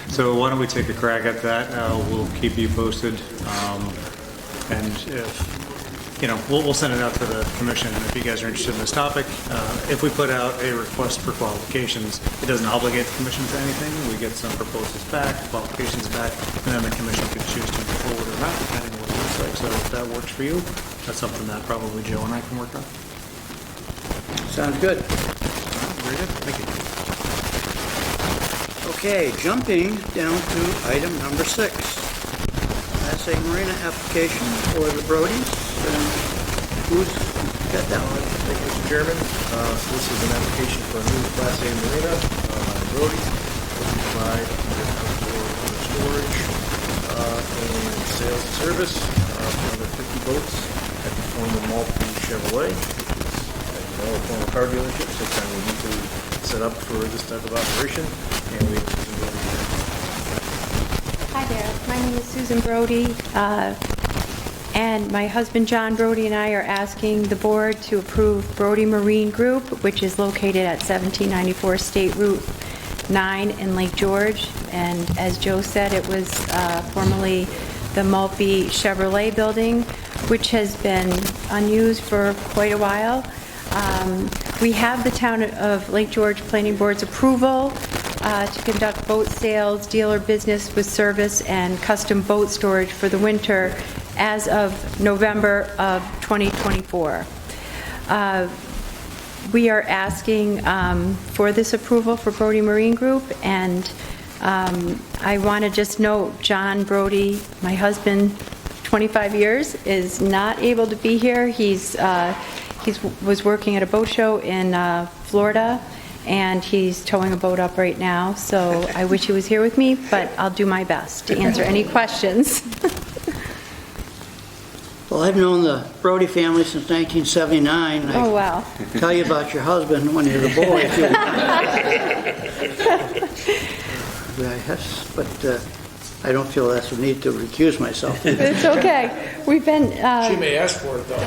Speaker 4: So why don't we take a crack at that? We'll keep you posted. And if, you know, we'll send it out to the commission if you guys are interested in this topic. If we put out a request for qualifications, it doesn't obligate the commission to anything. We get some proposals back, qualifications back, and then the commission can choose to move forward or not, depending on what it looks like. So if that works for you, that's something that probably Joe and I can work on.
Speaker 2: Sounds good.
Speaker 4: Very good. Thank you.
Speaker 2: Okay, jumping down to item number 6. That's a marina application for the Brodies. And who's got that one?
Speaker 10: Thank you, Mr. Chairman. This is an application for a new Class A marina by Brody. We provide outdoor storage and sales and service for under 50 boats at the former Maltby Chevrolet, which is, as you know, a former car dealership, so kind of need to set up for this type of operation, and we will be here.
Speaker 11: Hi there, my name is Susan Brody, and my husband John Brody and I are asking the board to approve Brody Marine Group, which is located at 1794 State Route 9 in Lake George. And as Joe said, it was formerly the Maltby Chevrolet building, which has been unused for quite a while. We have the Town of Lake George Planning Board's approval to conduct boat sales, dealer business with service, and custom boat storage for the winter as of November of 2024. We are asking for this approval for Brody Marine Group, and I want to just note, John Brody, my husband, 25 years, is not able to be here. He was working at a boat show in Florida, and he's towing a boat up right now, so I wish he was here with me, but I'll do my best to answer any questions.
Speaker 2: Well, I've known the Brody family since 1979.
Speaker 11: Oh, wow.
Speaker 2: Tell you about your husband when you're the boy, if you want. Yes, but I don't feel that's a need to recuse myself.
Speaker 11: It's okay. We've been...
Speaker 7: She may ask for it, though.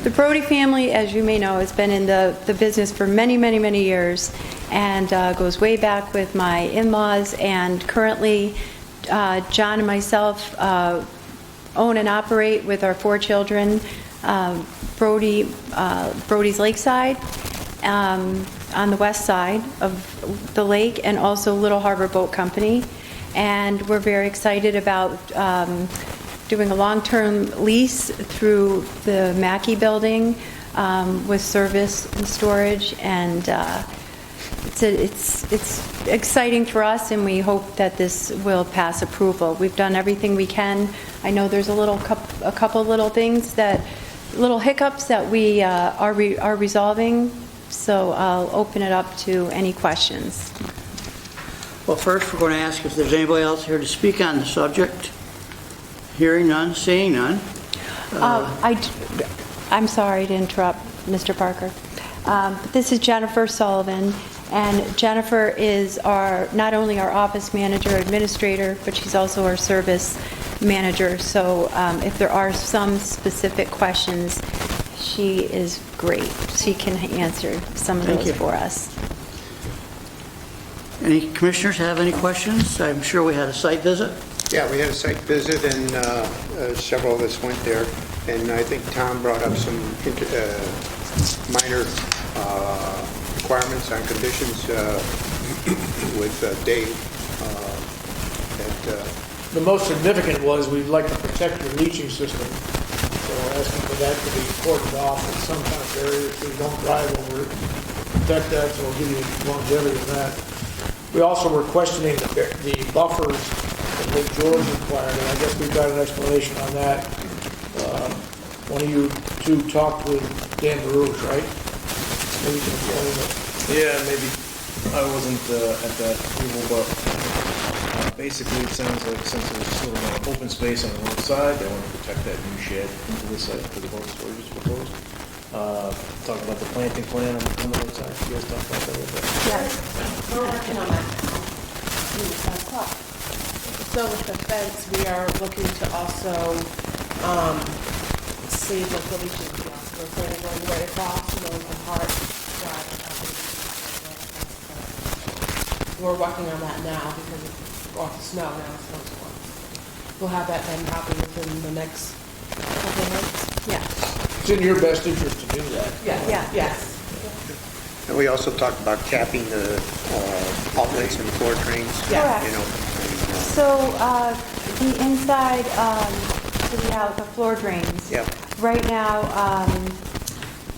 Speaker 11: The Brody family, as you may know, has been in the business for many, many, many years, and goes way back with my in-laws, and currently John and myself own and operate with our 4 children Brody's Lakeside on the west side of the lake, and also Little Harbor Boat Company. And we're very excited about doing a long-term lease through the Mackey building with service and storage, and it's exciting for us, and we hope that this will pass approval. We've done everything we can. I know there's a couple little things little hiccups that we are resolving, so I'll open it up to any questions.
Speaker 2: Well, first, we're going to ask if there's anybody else here to speak on the subject. Hearing none, seeing none.
Speaker 11: I'm sorry to interrupt, Mr. Parker. But this is Jennifer Sullivan, and Jennifer is not only our office manager, administrator, but she's also our service manager. So if there are some specific questions, she is great. She can answer some of those for us.
Speaker 2: Any commissioners have any questions? I'm sure we had a site visit.
Speaker 3: Yeah, we had a site visit, and several of us went there, and I think Tom brought up some minor requirements on conditions with Dave.
Speaker 7: The most significant was we'd like to protect your leaching system. So we're asking for that to be cordoned off in some kind of barrier so you don't drive over it. Protect that, so we'll give you longevity in that. We also were questioning the buffers that Lake George required, and I guess we've got an explanation on that. One of you two talked with Dan Baruch, right? Maybe you can explain it.
Speaker 10: Yeah, maybe I wasn't at that approval, but basically it sounds like since there's sort of an open space on the north side, they want to protect that new shed into the site for the boat storage is proposed. talk about the planting plan on the outside. You guys talk about that a little bit?
Speaker 1: Yes. We're working on that.
Speaker 12: So with the fence, we are looking to also see the deletion kiosks. We're planning on right across, the park drive. We're working on that now because it's off the snow now. We'll have that then probably within the next couple of months.
Speaker 11: Yeah.
Speaker 7: It's in your best interest to do that.
Speaker 11: Yeah.
Speaker 12: Yes.
Speaker 3: And we also talked about capping the outlets and floor drains.
Speaker 11: Correct.
Speaker 3: You know,
Speaker 11: So the inside, so we have the floor drains.
Speaker 3: Yeah.
Speaker 11: Right now,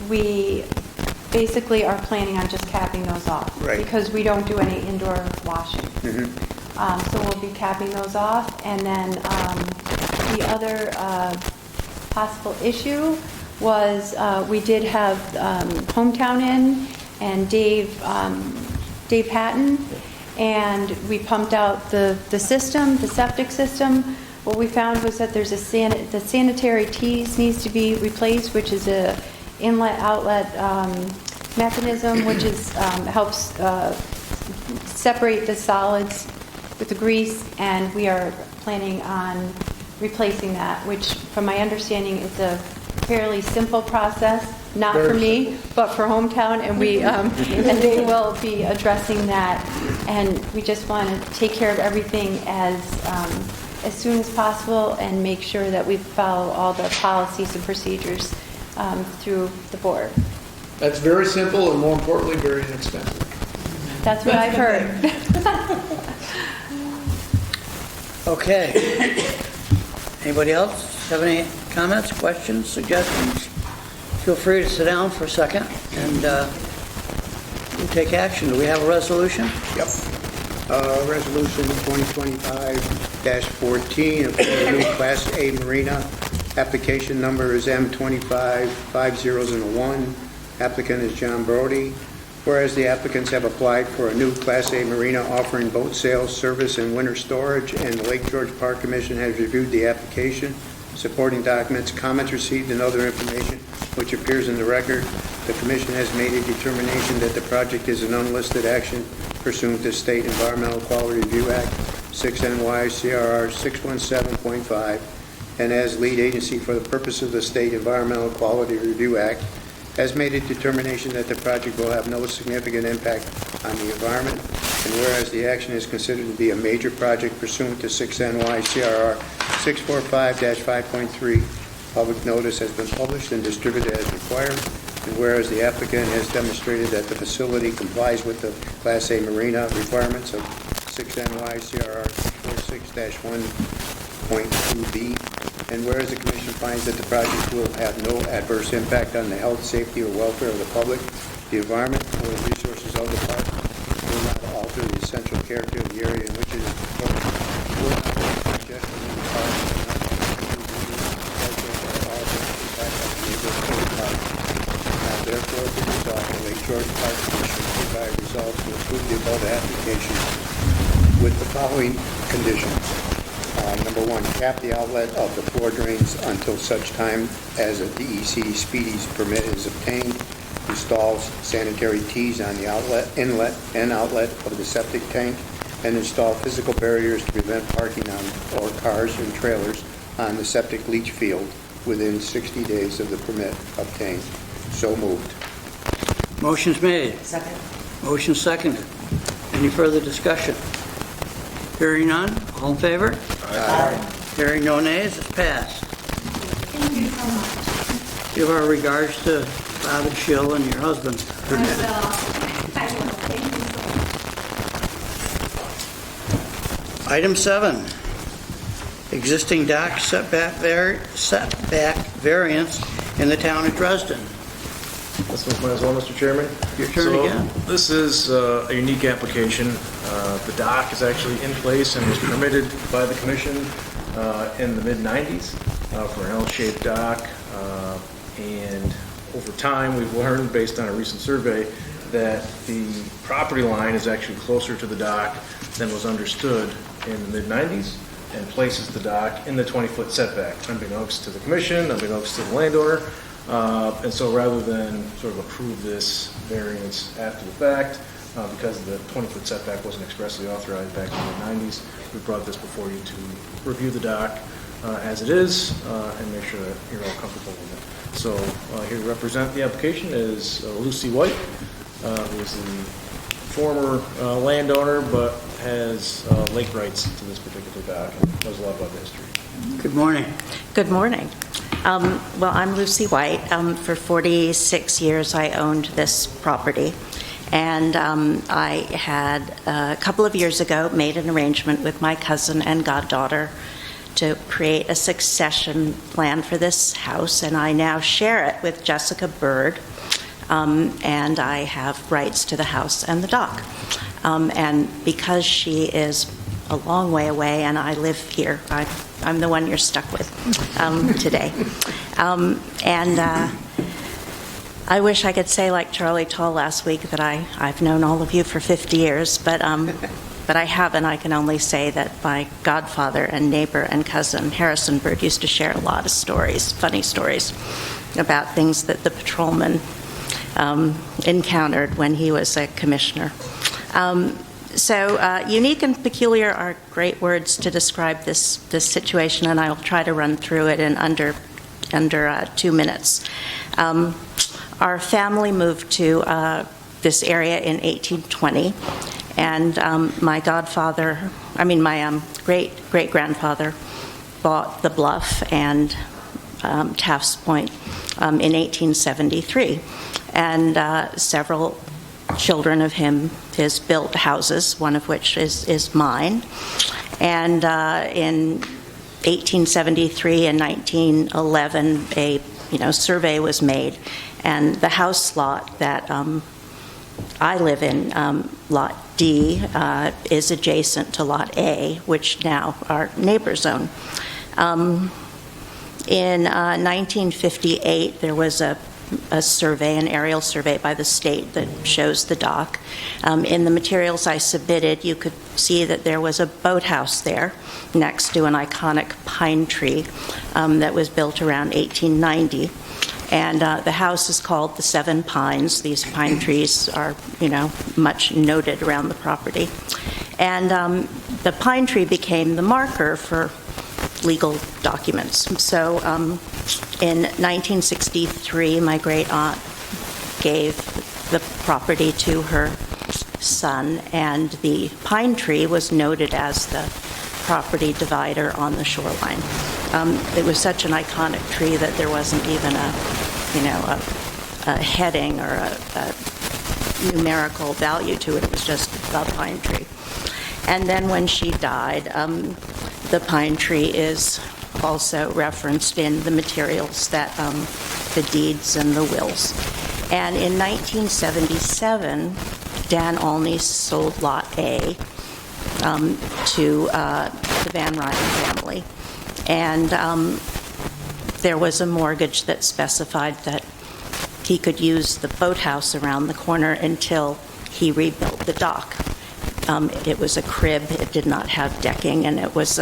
Speaker 11: we basically are planning on just capping those off.
Speaker 3: Right.
Speaker 11: Because we don't do any indoor washing. So we'll be capping those off. And then the other possible issue was we did have Hometown in and Dave Patton, and we pumped out the system, the septic system. What we found was that there's the sanitary tees needs to be replaced, which is a inlet-outlet mechanism, which is helps separate the solids with the grease, and we are planning on replacing that, which, from my understanding, is a fairly simple process, not for me, but for Hometown, and we and they will be addressing that, and we just want to take care of everything as soon as possible and make sure that we follow all the policies and procedures through the board.
Speaker 7: That's very simple and, more importantly, very inexpensive.
Speaker 11: That's what I've heard.
Speaker 2: Okay. Anybody else have any comments, questions, suggestions? Feel free to sit down for a second and we'll take action. Do we have a resolution?
Speaker 3: Yep. Resolution 2025-14 of the new Class A Marina. Application number is M255001. Applicant is John Brody. Whereas the applicants have applied for a new Class A Marina offering boat sales, service, and winter storage, and the Lake George Park Commission has reviewed the application, supporting documents, comments received, and other information which appears in the record. The Commission has made a determination that the project is an unlisted action pursuant to State Environmental Quality Review Act, 6 NYS 617.5, and as lead agency for the purpose of the State Environmental Quality Review Act, has made a determination that the project will have no significant impact on the environment, and whereas the action is considered to be a major project pursuant to 6 NYCRR 645-5.3, public notice has been published and distributed as required, and whereas the applicant has demonstrated that the facility complies with the Class A Marina requirements of 6 NYCRR 46-1.2B, and whereas the Commission finds that the project will have no adverse impact on the health, safety, or welfare of the public, the environment, or the resources of the park, will not alter the essential character of the area in which it is proposed, will not make suggestion in the park, will not now therefore be resolved, the Lake George Park Commission hereby resolves to approve the above application with the following conditions. Number one, cap the outlet of the floor drains until such time as a DEC Speedies permit is obtained. Installs sanitary tees on the outlet, inlet, and outlet of the septic tank, and install physical barriers to prevent parking on or cars and trailers on the septic leach field within 60 days of the permit obtained. So moved.
Speaker 2: Motion's made.
Speaker 12: Second.
Speaker 2: Motion seconded. Any further discussion? Hearing none, all in favor?
Speaker 12: Aye.
Speaker 2: Hearing no nays, it's passed.
Speaker 1: Thank you so much.
Speaker 2: Give our regards to Bob and Sheila and your husband.
Speaker 1: I will. Thank you so much.
Speaker 2: Item 7, existing dock setback variance in the town of Dresden.
Speaker 10: This one's mine as well, Mr. Chairman.
Speaker 2: Your turn again.
Speaker 10: This is a unique application. The dock is actually in place and was permitted by the commission in the mid-90s for an L-shaped dock. And over time, we've learned, based on a recent survey, that the property line is actually closer to the dock than was understood in the mid-90s, and places the dock in the 20-foot setback, unbeknownst to the commission, unbeknownst to the landowner. And so rather than sort of approve this variance after the fact, because the 20-foot setback wasn't expressly authorized back in the 90s, we brought this before you to review the dock as it is and make sure that you're all comfortable with it. So here to represent the application is Lucy White, who is the former landowner but has lake rights to this particular dock and knows a lot about the history.
Speaker 2: Good morning.
Speaker 13: Good morning. Well, I'm Lucy White. For 46 years, I owned this property. And I had, a couple of years ago, made an arrangement with my cousin and goddaughter to create a succession plan for this house. And I now share it with Jessica Bird. And I have rights to the house and the dock. And because she is a long way away and I live here, I'm the one you're stuck with today. I wish I could say like Charlie Tall last week that I've known all of you for 50 years, but I haven't. I can only say that my godfather and neighbor and cousin, Harrison Bird, used to share a lot of stories, funny stories, about things that the patrolman encountered when he was a commissioner. So unique and peculiar are great words to describe this situation, and I'll try to run through it in under 2 minutes. Our family moved to this area in 1820, and my great-grandfather bought the Bluff and Taft's Point in 1873, and several children of his built houses, one of which is mine. And in 1873 and 1911, a survey was made, and the house lot that I live in, Lot D, is adjacent to Lot A, which now our neighbors own. In 1958, there was a survey, an aerial survey by the state that shows the dock. In the materials I submitted, you could see that there was a boathouse there next to an iconic pine tree that was built around 1890. And the house is called the Seven Pines. These pine trees are, much noted around the property. And the pine tree became the marker for legal documents. So in 1963, my great aunt gave the property to her son, and the pine tree was noted as the property divider on the shoreline. It was such an iconic tree that there wasn't even a heading or a numerical value to it. It was just the pine tree. And then when she died, the pine tree is also referenced in the materials that the deeds and the wills. And in 1977, Dan Olney sold Lot A to the Van Ryan family. And there was a mortgage that specified that he could use the boathouse around the corner until he rebuilt the dock. It was a crib, it did not have decking, and it was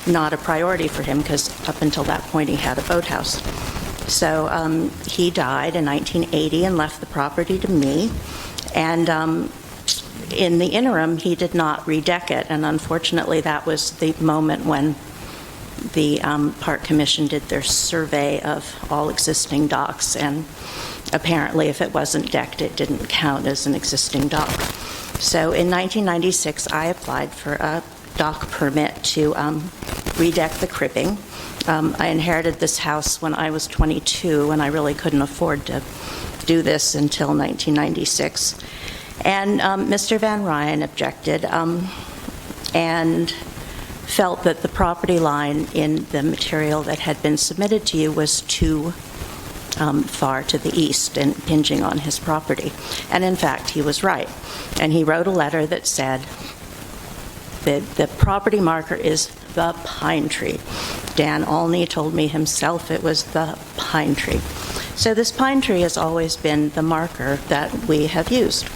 Speaker 13: not a priority for him because up until that point he had a boathouse. So he died in 1980 and left the property to me. And in the interim, he did not redeck it, and unfortunately that was the moment when the Park Commission did their survey of all existing docks, and apparently if it wasn't decked, it didn't count as an existing dock. So in 1996, I applied for a dock permit to redeck the cribbing. I inherited this house when I was 22, and I really couldn't afford to do this until 1996. And Mr. Van Ryan objected and felt that the property line in the material that had been submitted to you was too far to the east and impinging on his property. And in fact, he was right. And he wrote a letter that said the property marker is the pine tree. Dan Olney told me himself it was the pine tree. So this pine tree has always been the marker that we have used.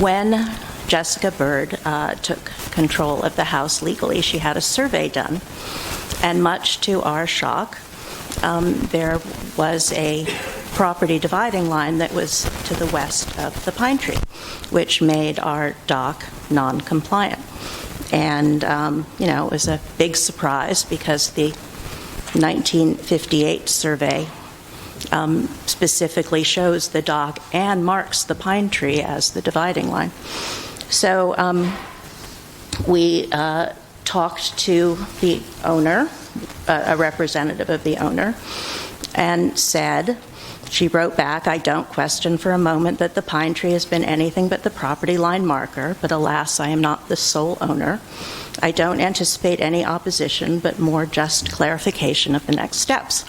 Speaker 13: When Jessica Bird took control of the house legally, she had a survey done, and much to our shock, there was a property dividing line that was to the west of the pine tree, which made our dock non-compliant. And, it was a big surprise because the 1958 survey specifically shows the dock and marks the pine tree as the dividing line. So we talked to the owner, a representative of the owner, and she wrote back, "I don't question for a moment that the pine tree has been anything but the property line marker, but alas, I am not the sole owner. I don't anticipate any opposition, but more just clarification of the next steps."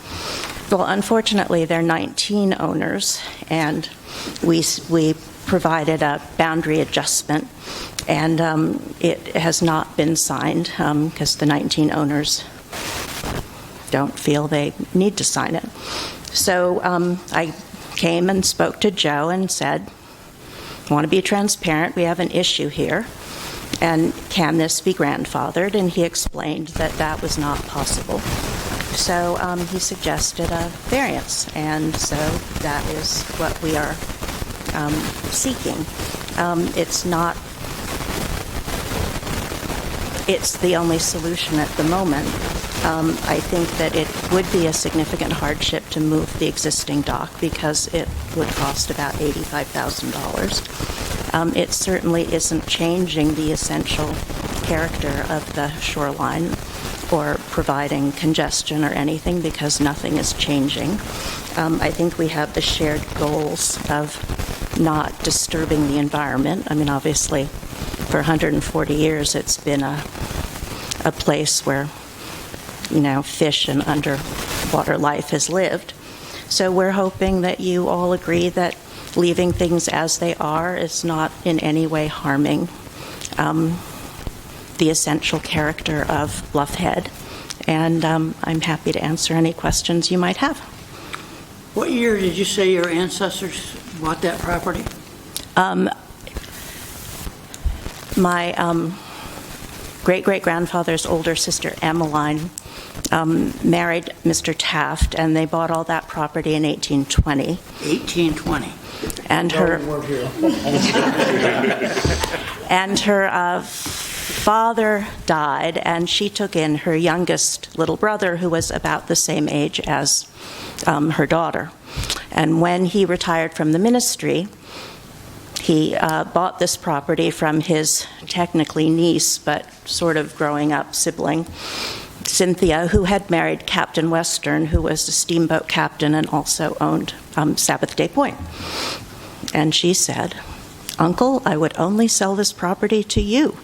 Speaker 13: Well, unfortunately, there are 19 owners, and we provided a boundary adjustment, and it has not been signed because the 19 owners don't feel they need to sign it. So I came and spoke to Joe and said, "I want to be transparent. We have an issue here. And can this be grandfathered?" And he explained that that was not possible. So he suggested a variance, and so that is what we are seeking. It's the only solution at the moment. I think that it would be a significant hardship to move the existing dock because it would cost about $85,000. It certainly isn't changing the essential character of the shoreline or providing congestion or anything because nothing is changing. I think we have the shared goals of not disturbing the environment. I mean, obviously, for 140 years, it's been a place where, fish and underwater life has lived. So we're hoping that you all agree that leaving things as they are is not in any way harming the essential character of Bluff Head. And I'm happy to answer any questions you might have.
Speaker 2: What year did you say your ancestors bought that property?
Speaker 13: My great-great-grandfather's older sister, Emmeline, married Mr. Taft, and they bought all that property in 1820.
Speaker 2: 1820.
Speaker 13: And her father died, and she took in her youngest little brother, who was about the same age as her daughter. And when he retired from the ministry, he bought this property from his technically niece, but sort of growing up sibling, Cynthia, who had married Captain Western, who was a steamboat captain and also owned Sabbath Day Point. And she said, "Uncle, I would only sell this property to you."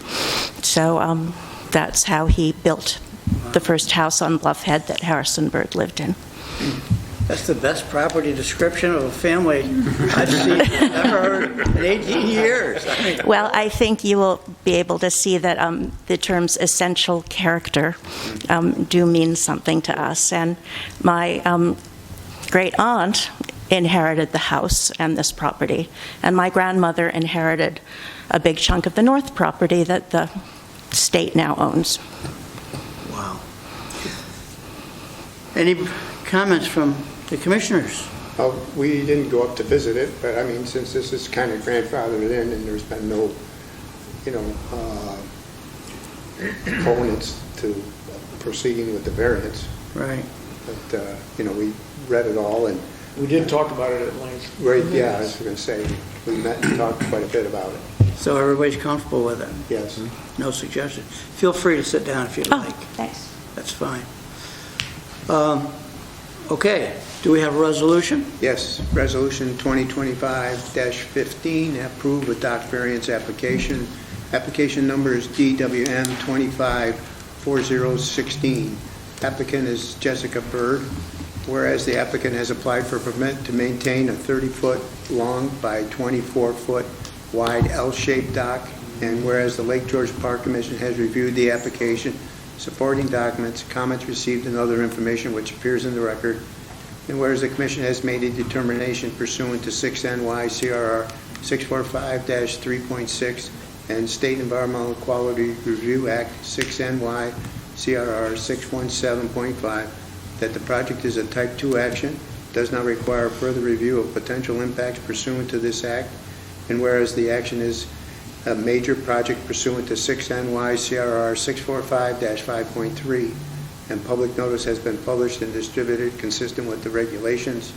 Speaker 13: So that's how he built the first house on Bluff Head that Harrison Bird lived in.
Speaker 2: That's the best property description of a family I've seen, ever heard in 18 years.
Speaker 13: Well, I think you will be able to see that the terms essential character do mean something to us. And my great aunt inherited the house and this property, and my grandmother inherited a big chunk of the north property that the state now owns.
Speaker 2: Wow. Any comments from the commissioners?
Speaker 3: We didn't go up to visit it, but I mean, since this is kind of grandfathered in and there's been no, opponents to proceeding with the variance.
Speaker 2: Right.
Speaker 3: But, we read it all and.
Speaker 7: We did talk about it at length.
Speaker 3: Right, yeah, I was going to say, we met and talked quite a bit about it.
Speaker 2: So everybody's comfortable with it?
Speaker 3: Yes.
Speaker 2: No suggestions. Feel free to sit down if you'd like.
Speaker 13: Thanks.
Speaker 2: That's fine. Okay, do we have a resolution?
Speaker 3: Yes, Resolution 2025-15, approve a dock variance application. Application number is DWM 254016. Applicant is Jessica Bird. Whereas the applicant has applied for a permit to maintain a 30-foot long by 24-foot wide L-shaped dock, and whereas the Lake George Park Commission has reviewed the application, supporting documents, comments received, and other information which appears in the record, and whereas the Commission has made a determination pursuant to 6 NY CRR 645-3.6 and State Environmental Quality Review Act 6 NY CRR 617.5, that the project is a Type 2 action, does not require further review of potential impacts pursuant to this act, and whereas the action is a major project pursuant to 6 NYS CRR 645-5.3, and public notice has been published and distributed consistent with the regulations,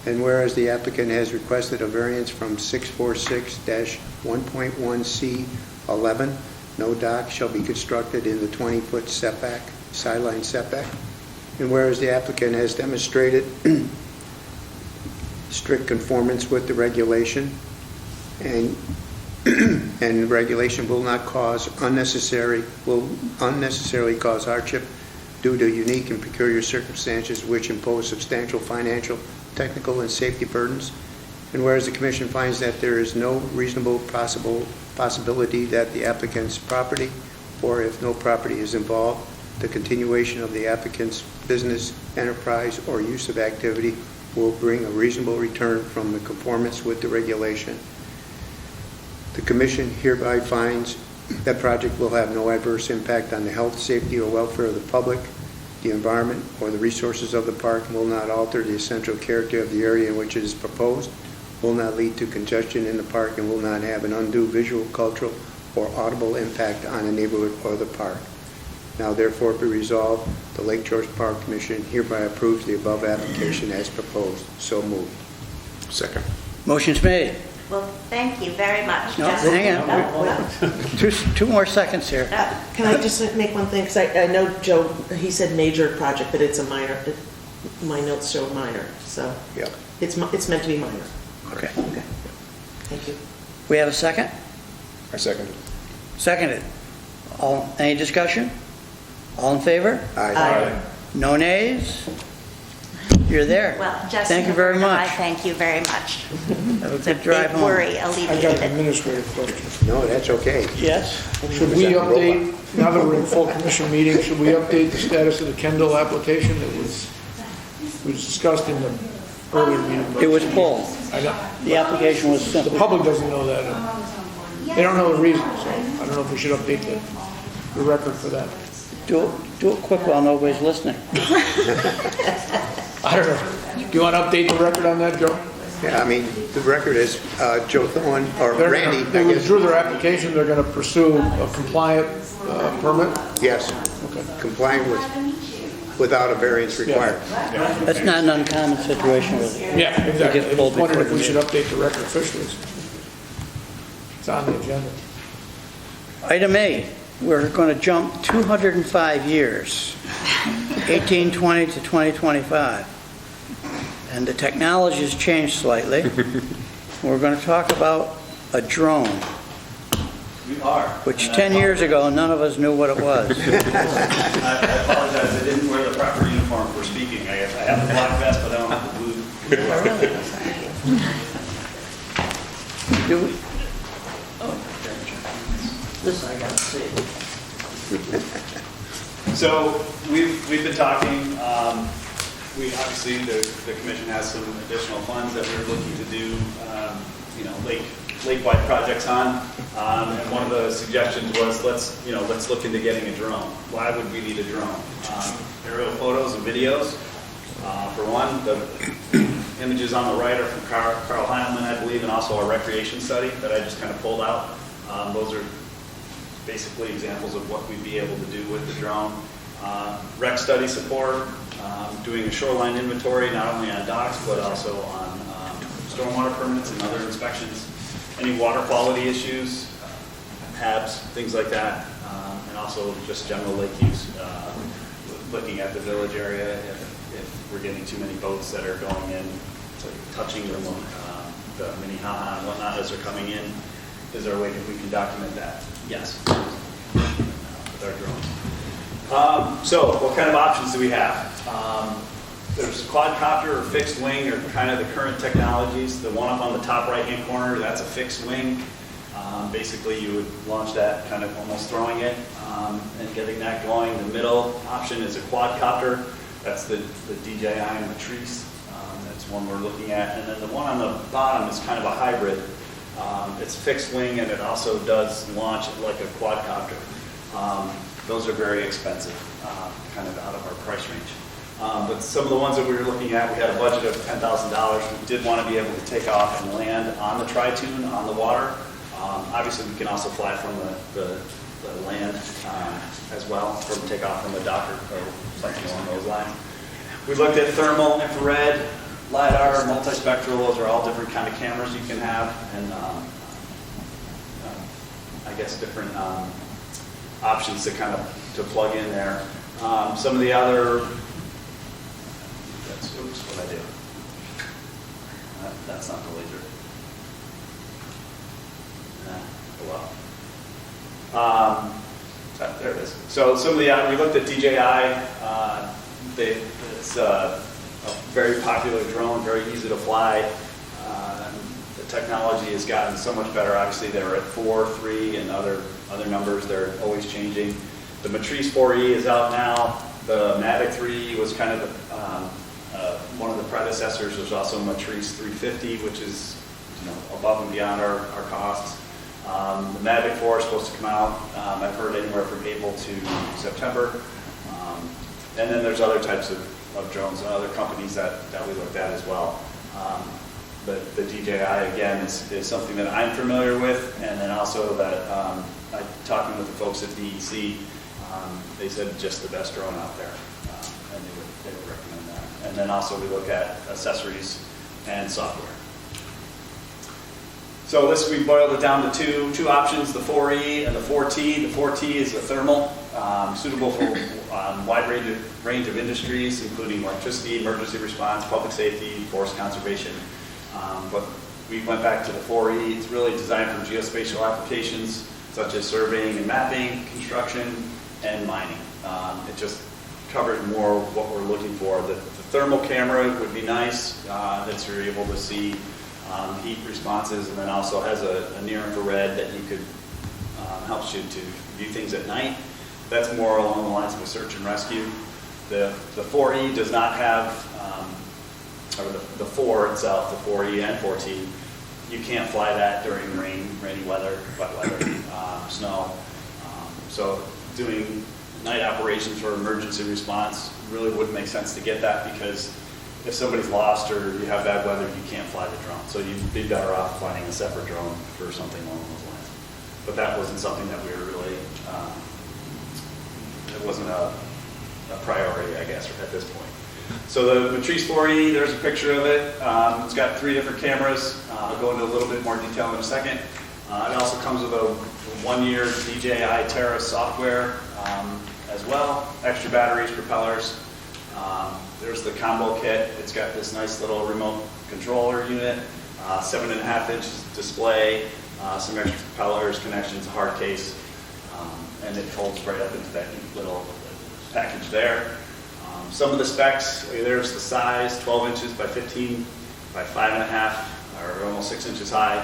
Speaker 3: and whereas the applicant has requested a variance from 646-1.1C11, no dock shall be constructed in the 20-foot setback, sideline setback, and whereas the applicant has demonstrated strict conformance with the regulation, and the regulation will unnecessarily cause hardship due to unique and peculiar circumstances which impose substantial financial, technical, and safety burdens. And whereas the Commission finds that there is no reasonable possibility that the applicant's property, or if no property is involved, the continuation of the applicant's business, enterprise, or use of activity will bring a reasonable return from the conformance with the regulation. The Commission hereby finds that project will have no adverse impact on the health, safety, or welfare of the public, the environment, or the resources of the park, and will not alter the essential character of the area in which it is proposed, will not lead to congestion in the park, and will not have an undue visual, cultural, or audible impact on the neighborhood or the park. Now therefore be resolved, the Lake George Park Commission hereby approves the above application as proposed. So moved.
Speaker 8: Second.
Speaker 2: Motion's made.
Speaker 13: Well, thank you very much.
Speaker 2: No, hang on. Two more seconds here.
Speaker 12: Can I just make one thing? Because I know Joe, he said major project, but it's a minor. My notes show minor, so
Speaker 3: Yep.
Speaker 12: it's meant to be minor.
Speaker 2: Okay.
Speaker 12: Okay. Thank you.
Speaker 2: We have a second?
Speaker 8: I second it.
Speaker 2: Seconded. Any discussion? All in favor?
Speaker 3: Aye.
Speaker 2: No nays? You're there.
Speaker 13: Well, just
Speaker 2: Thank you very much.
Speaker 13: Thank you very much.
Speaker 2: Have a
Speaker 13: It's a
Speaker 2: good drive
Speaker 13: big
Speaker 2: home.
Speaker 13: worry
Speaker 7: I got an
Speaker 13: alleviated.
Speaker 7: administrative question.
Speaker 3: No, that's okay.
Speaker 2: Yes?
Speaker 7: Should we update, now that we're in full commission meeting, should we update the status of the Kendall application that was discussed in the earlier meeting?
Speaker 2: It was pulled.
Speaker 7: I know.
Speaker 2: The application was
Speaker 7: The
Speaker 2: simply...
Speaker 7: public doesn't know that. They don't know the reason, so I don't know if we should update the record for that.
Speaker 2: Do it quick while nobody's listening.
Speaker 7: I don't know. Do you want to update the record on that, Joe?
Speaker 3: Yeah, I mean, the record is Joe Thorne, or Randy,
Speaker 7: They
Speaker 3: I guess.
Speaker 7: withdrew their application, they're going to pursue a compliant permit?
Speaker 3: Yes,
Speaker 7: Okay.
Speaker 3: complying without a variance required.
Speaker 2: That's not an uncommon situation with it.
Speaker 7: Yeah, exactly. I
Speaker 2: It gets pulled
Speaker 7: just wondered
Speaker 2: before
Speaker 7: if
Speaker 2: the
Speaker 7: we should
Speaker 2: meeting.
Speaker 7: update the record officially. It's on the agenda.
Speaker 2: Item 8, we're going to jump 205 years, 1820 to 2025. And the technology has changed slightly. We're going to talk about a drone,
Speaker 5: We are.
Speaker 2: which 10 years ago, none of us knew what it was.
Speaker 5: I apologize, I didn't wear the proper uniform for speaking. I have the black vest, but I don't have the blue.
Speaker 2: Do we? Oh, this I got to see.
Speaker 5: So we've been talking, we obviously, the commission has some additional funds that we're looking to do, lake-wide projects on. And one of the suggestions was, let's look into getting a drone. Why would we need a drone? Aerial photos and videos. For one, the images on the right are from Carl Heinemann, I believe, and also a recreation study that I just kind of pulled out. Those are basically examples of what we'd be able to do with the drone. Rec study support, doing a shoreline inventory, not only on docks, but also on stormwater permits and other inspections. Any water quality issues, HABs, things like that, and also just general lake use, looking at the village area if we're getting too many boats that are going in, touching the Minnehaha and whatnot as they're coming in. Is there a way that we can document that? Yes, with our drones. So what kind of options do we have? There's quadcopter or fixed wing or kind of the current technologies. The one up on the top right-hand corner, that's a fixed wing. Basically, you would launch that kind of almost throwing it and getting that going. The middle option is a quadcopter. That's the DJI Matrice. That's one we're looking at. And then the one on the bottom is kind of a hybrid. It's fixed wing and it also does launch like a quadcopter. Those are very expensive, kind of out of our price range.
Speaker 14: But some of the ones that we were looking at, we had a budget of $10,000. We did want to be able to take off and land on the tri-tune, on the water. Obviously, we can also fly from the land as well, from take off from the dock or something along those lines. We looked at thermal, infrared, LiDAR, multispectral. Those are all different kind of cameras you can have, and I guess different options to kind of to plug in there. Some of the other, oops, what I do? That's not the laser. Oh well. There it is. So some of the, we looked at DJI. It's a very popular drone, very easy to fly. The technology has gotten so much better. Obviously, they're at 4, 3, and other numbers. They're always changing. The Matrice 4E is out now. The Mavic 3 was kind of one of the predecessors. There's also Matrice 350, which is above and beyond our costs. The Mavic 4 is supposed to come out, I've heard anywhere from April to September. And then there's other types of drones and other companies that we looked at as well. But the DJI, again, is something that I'm familiar with, and then also that talking with the folks at DEC, they said just the best drone out there, and they would recommend that. And then also we look at accessories and software. So this, we boiled it down to two options, the 4E and the 4T. The 4T is a thermal, suitable for wide range of industries, including electricity, emergency response, public safety, forest conservation. But we went back to the 4E. It's really designed for geospatial applications, such as surveying and mapping, construction, and mining. It just covers more what we're looking for. The thermal camera would be nice, that you're able to see heat responses, and then also has a near infrared that you could helps you to view things at night. That's more along the lines of a search and rescue. The 4E does not have, or the 4 itself, the 4E and 4T, you can't fly that during rainy weather, wet weather, snow. So doing night operations for emergency response really wouldn't make sense to get that, because if somebody's lost or you have bad weather, you can't fly the drone. So you'd be better off flying a separate drone for something along those lines. But that wasn't something that we were really, it wasn't a priority, I guess, at this point. So the Matrice 4E, there's a picture of it. It's got 3 different cameras. I'll go into a little bit more detail in a second. It also comes with a 1-year DJI Terra software as well, extra batteries, propellers. There's the combo kit. It's got this nice little remote controller unit, 7.5-inch display, some extra propellers, connections, a hard case, and it folds right up into that little package there. Some of the specs, there's the size, 12 inches by 15 by 5.5, or almost 6 inches high.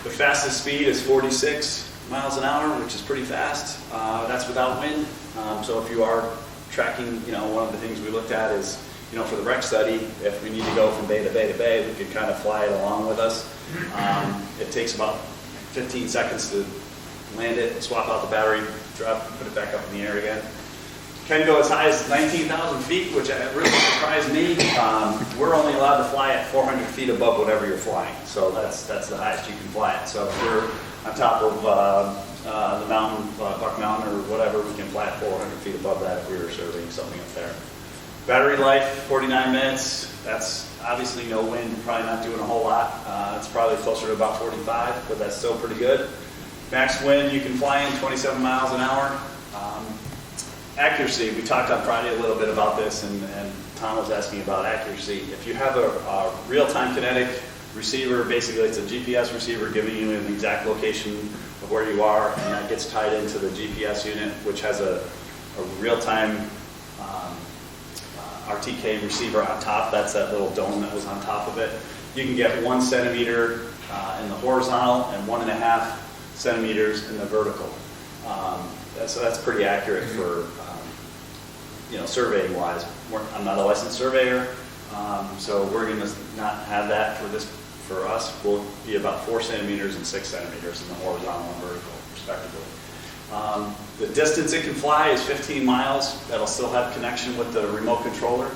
Speaker 14: The fastest speed is 46 miles an hour, which is pretty fast. That's without wind. So if you are tracking, one of the things we looked at is, for the rec study, if we need to go from bay to bay to bay, we could kind of fly it along with us. It takes about 15 seconds to land it, swap out the battery, drop, put it back up in the air again. Can go as high as 19,000 feet, which really surprised me. We're only allowed to fly at 400 feet above whatever you're flying. So that's the highest you can fly it. So if we're on top of the mountain, Buck Mountain or whatever, we can fly at 400 feet above that if we were surveying something up there. Battery life, 49 minutes. That's obviously no wind, probably not doing a whole lot. It's probably closer to about 45, but that's still pretty good. Max wind, you can fly in 27 miles an hour. Accuracy, we talked on Friday a little bit about this, and Tom was asking about accuracy. If you have a real-time kinetic receiver, basically it's a GPS receiver giving you an exact location of where you are, and that gets tied into the GPS unit, which has a real-time RTK receiver on top. That's that little dome that was on top of it. You can get 1 centimeter in the horizontal and 1.5 centimeters in the vertical. So that's pretty accurate for surveying wise. I'm not a licensed surveyor, so we're going to not have that for us. We'll be about 4 centimeters and 6 centimeters in the horizontal and vertical, respectively. The distance it can fly is 15 miles. That'll still have connection with the remote controller,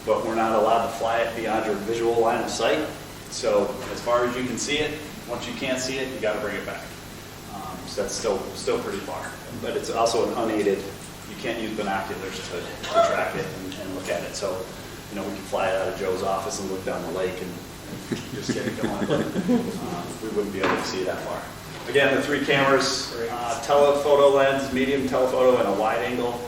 Speaker 14: but we're not allowed to fly it beyond your visual line of sight. So as far as you can see it, once you can't see it, you got to bring it back. So that's still pretty far. But it's also an unaided. You can't use binoculars to track it and look at it. So, we can fly it out of Joe's office and look down the lake and just get it going. But we wouldn't be able to see that far. Again, the 3 cameras, telephoto lens, medium telephoto, and a wide angle.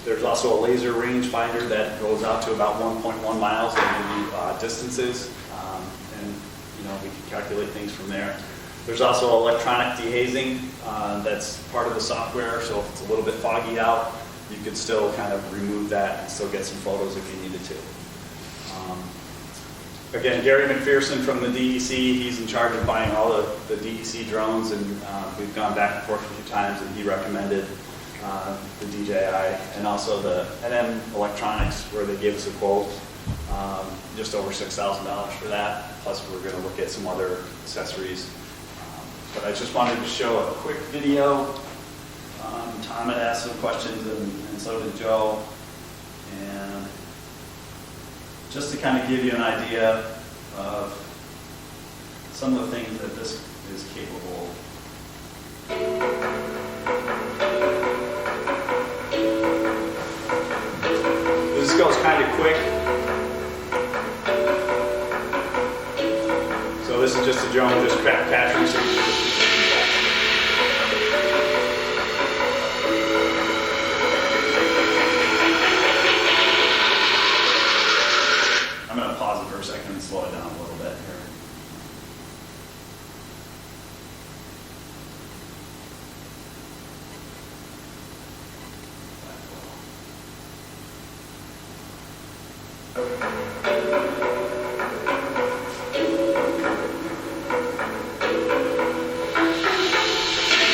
Speaker 14: There's also a laser range finder that goes out to about 1.1 miles and distances. We can calculate things from there. There's also electronic dehazing that's part of the software, so if it's a little bit foggy out, you could still kind of remove that and still get some photos if you needed to. Again, Gary McPherson from the DEC, he's in charge of buying all the DEC drones, and we've gone back and forth a few times, and he recommended the DJI and also the NM Electronics, where they gave us a quote, just over $6,000 for that, plus we're going to look at some other accessories. But I just wanted to show a quick video. Tom had asked some questions, and so did Joe. And just to kind of give you an idea of some of the things that this is capable of. This goes kind of quick. So this is just a drone just capturing some. I'm going to pause it for a second and slow it down a little bit here.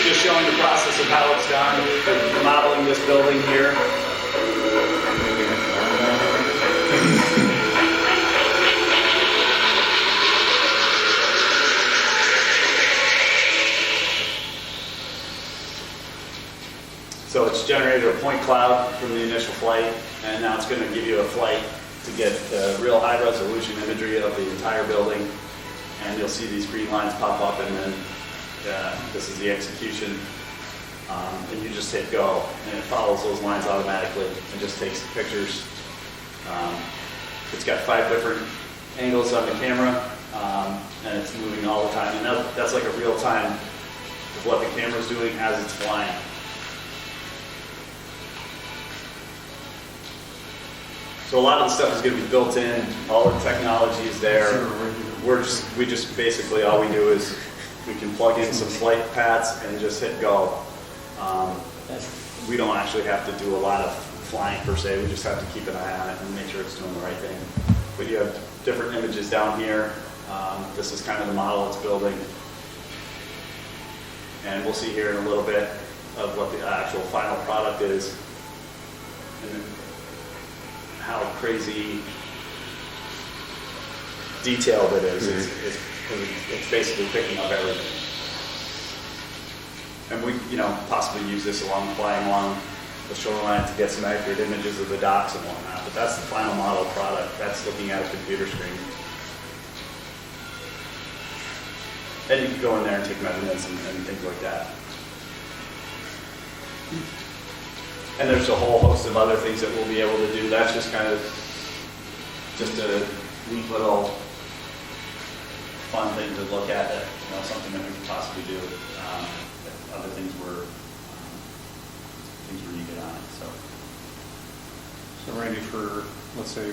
Speaker 14: Just showing the process of how it's done. We're modeling this building here. So it's generated a point cloud from the initial flight, and now it's going to give you a flight to get real high resolution imagery of the entire building. And you'll see these green lines pop up, and then this is the execution. And you just hit go, and it follows those lines automatically and just takes the pictures. It's got 5 different angles on the camera, and it's moving all the time. And that's like a real time of what the camera's doing as it's flying. So a lot of the stuff is going to be built in. All the technology is there. We just basically all we do is we can plug in some flight paths and just hit go. We don't actually have to do a lot of flying per se. We just have to keep an eye on it and make sure it's doing the right thing. But you have different images down here. This is kind of the model it's building. And we'll see here in a little bit of what the actual final product is. And how crazy detailed it is. It's basically picking up everything. And we, possibly use this flying along the shoreline to get some accurate images of the docks and whatnot. But that's the final model product. That's looking at a computer screen. And you can go in there and take measurements and things like that. And there's a whole host of other things that we'll be able to do. That's just kind of just a neat little fun thing to look at. That, something that we could possibly do. Other things were needed on it.
Speaker 4: So Randy, let's say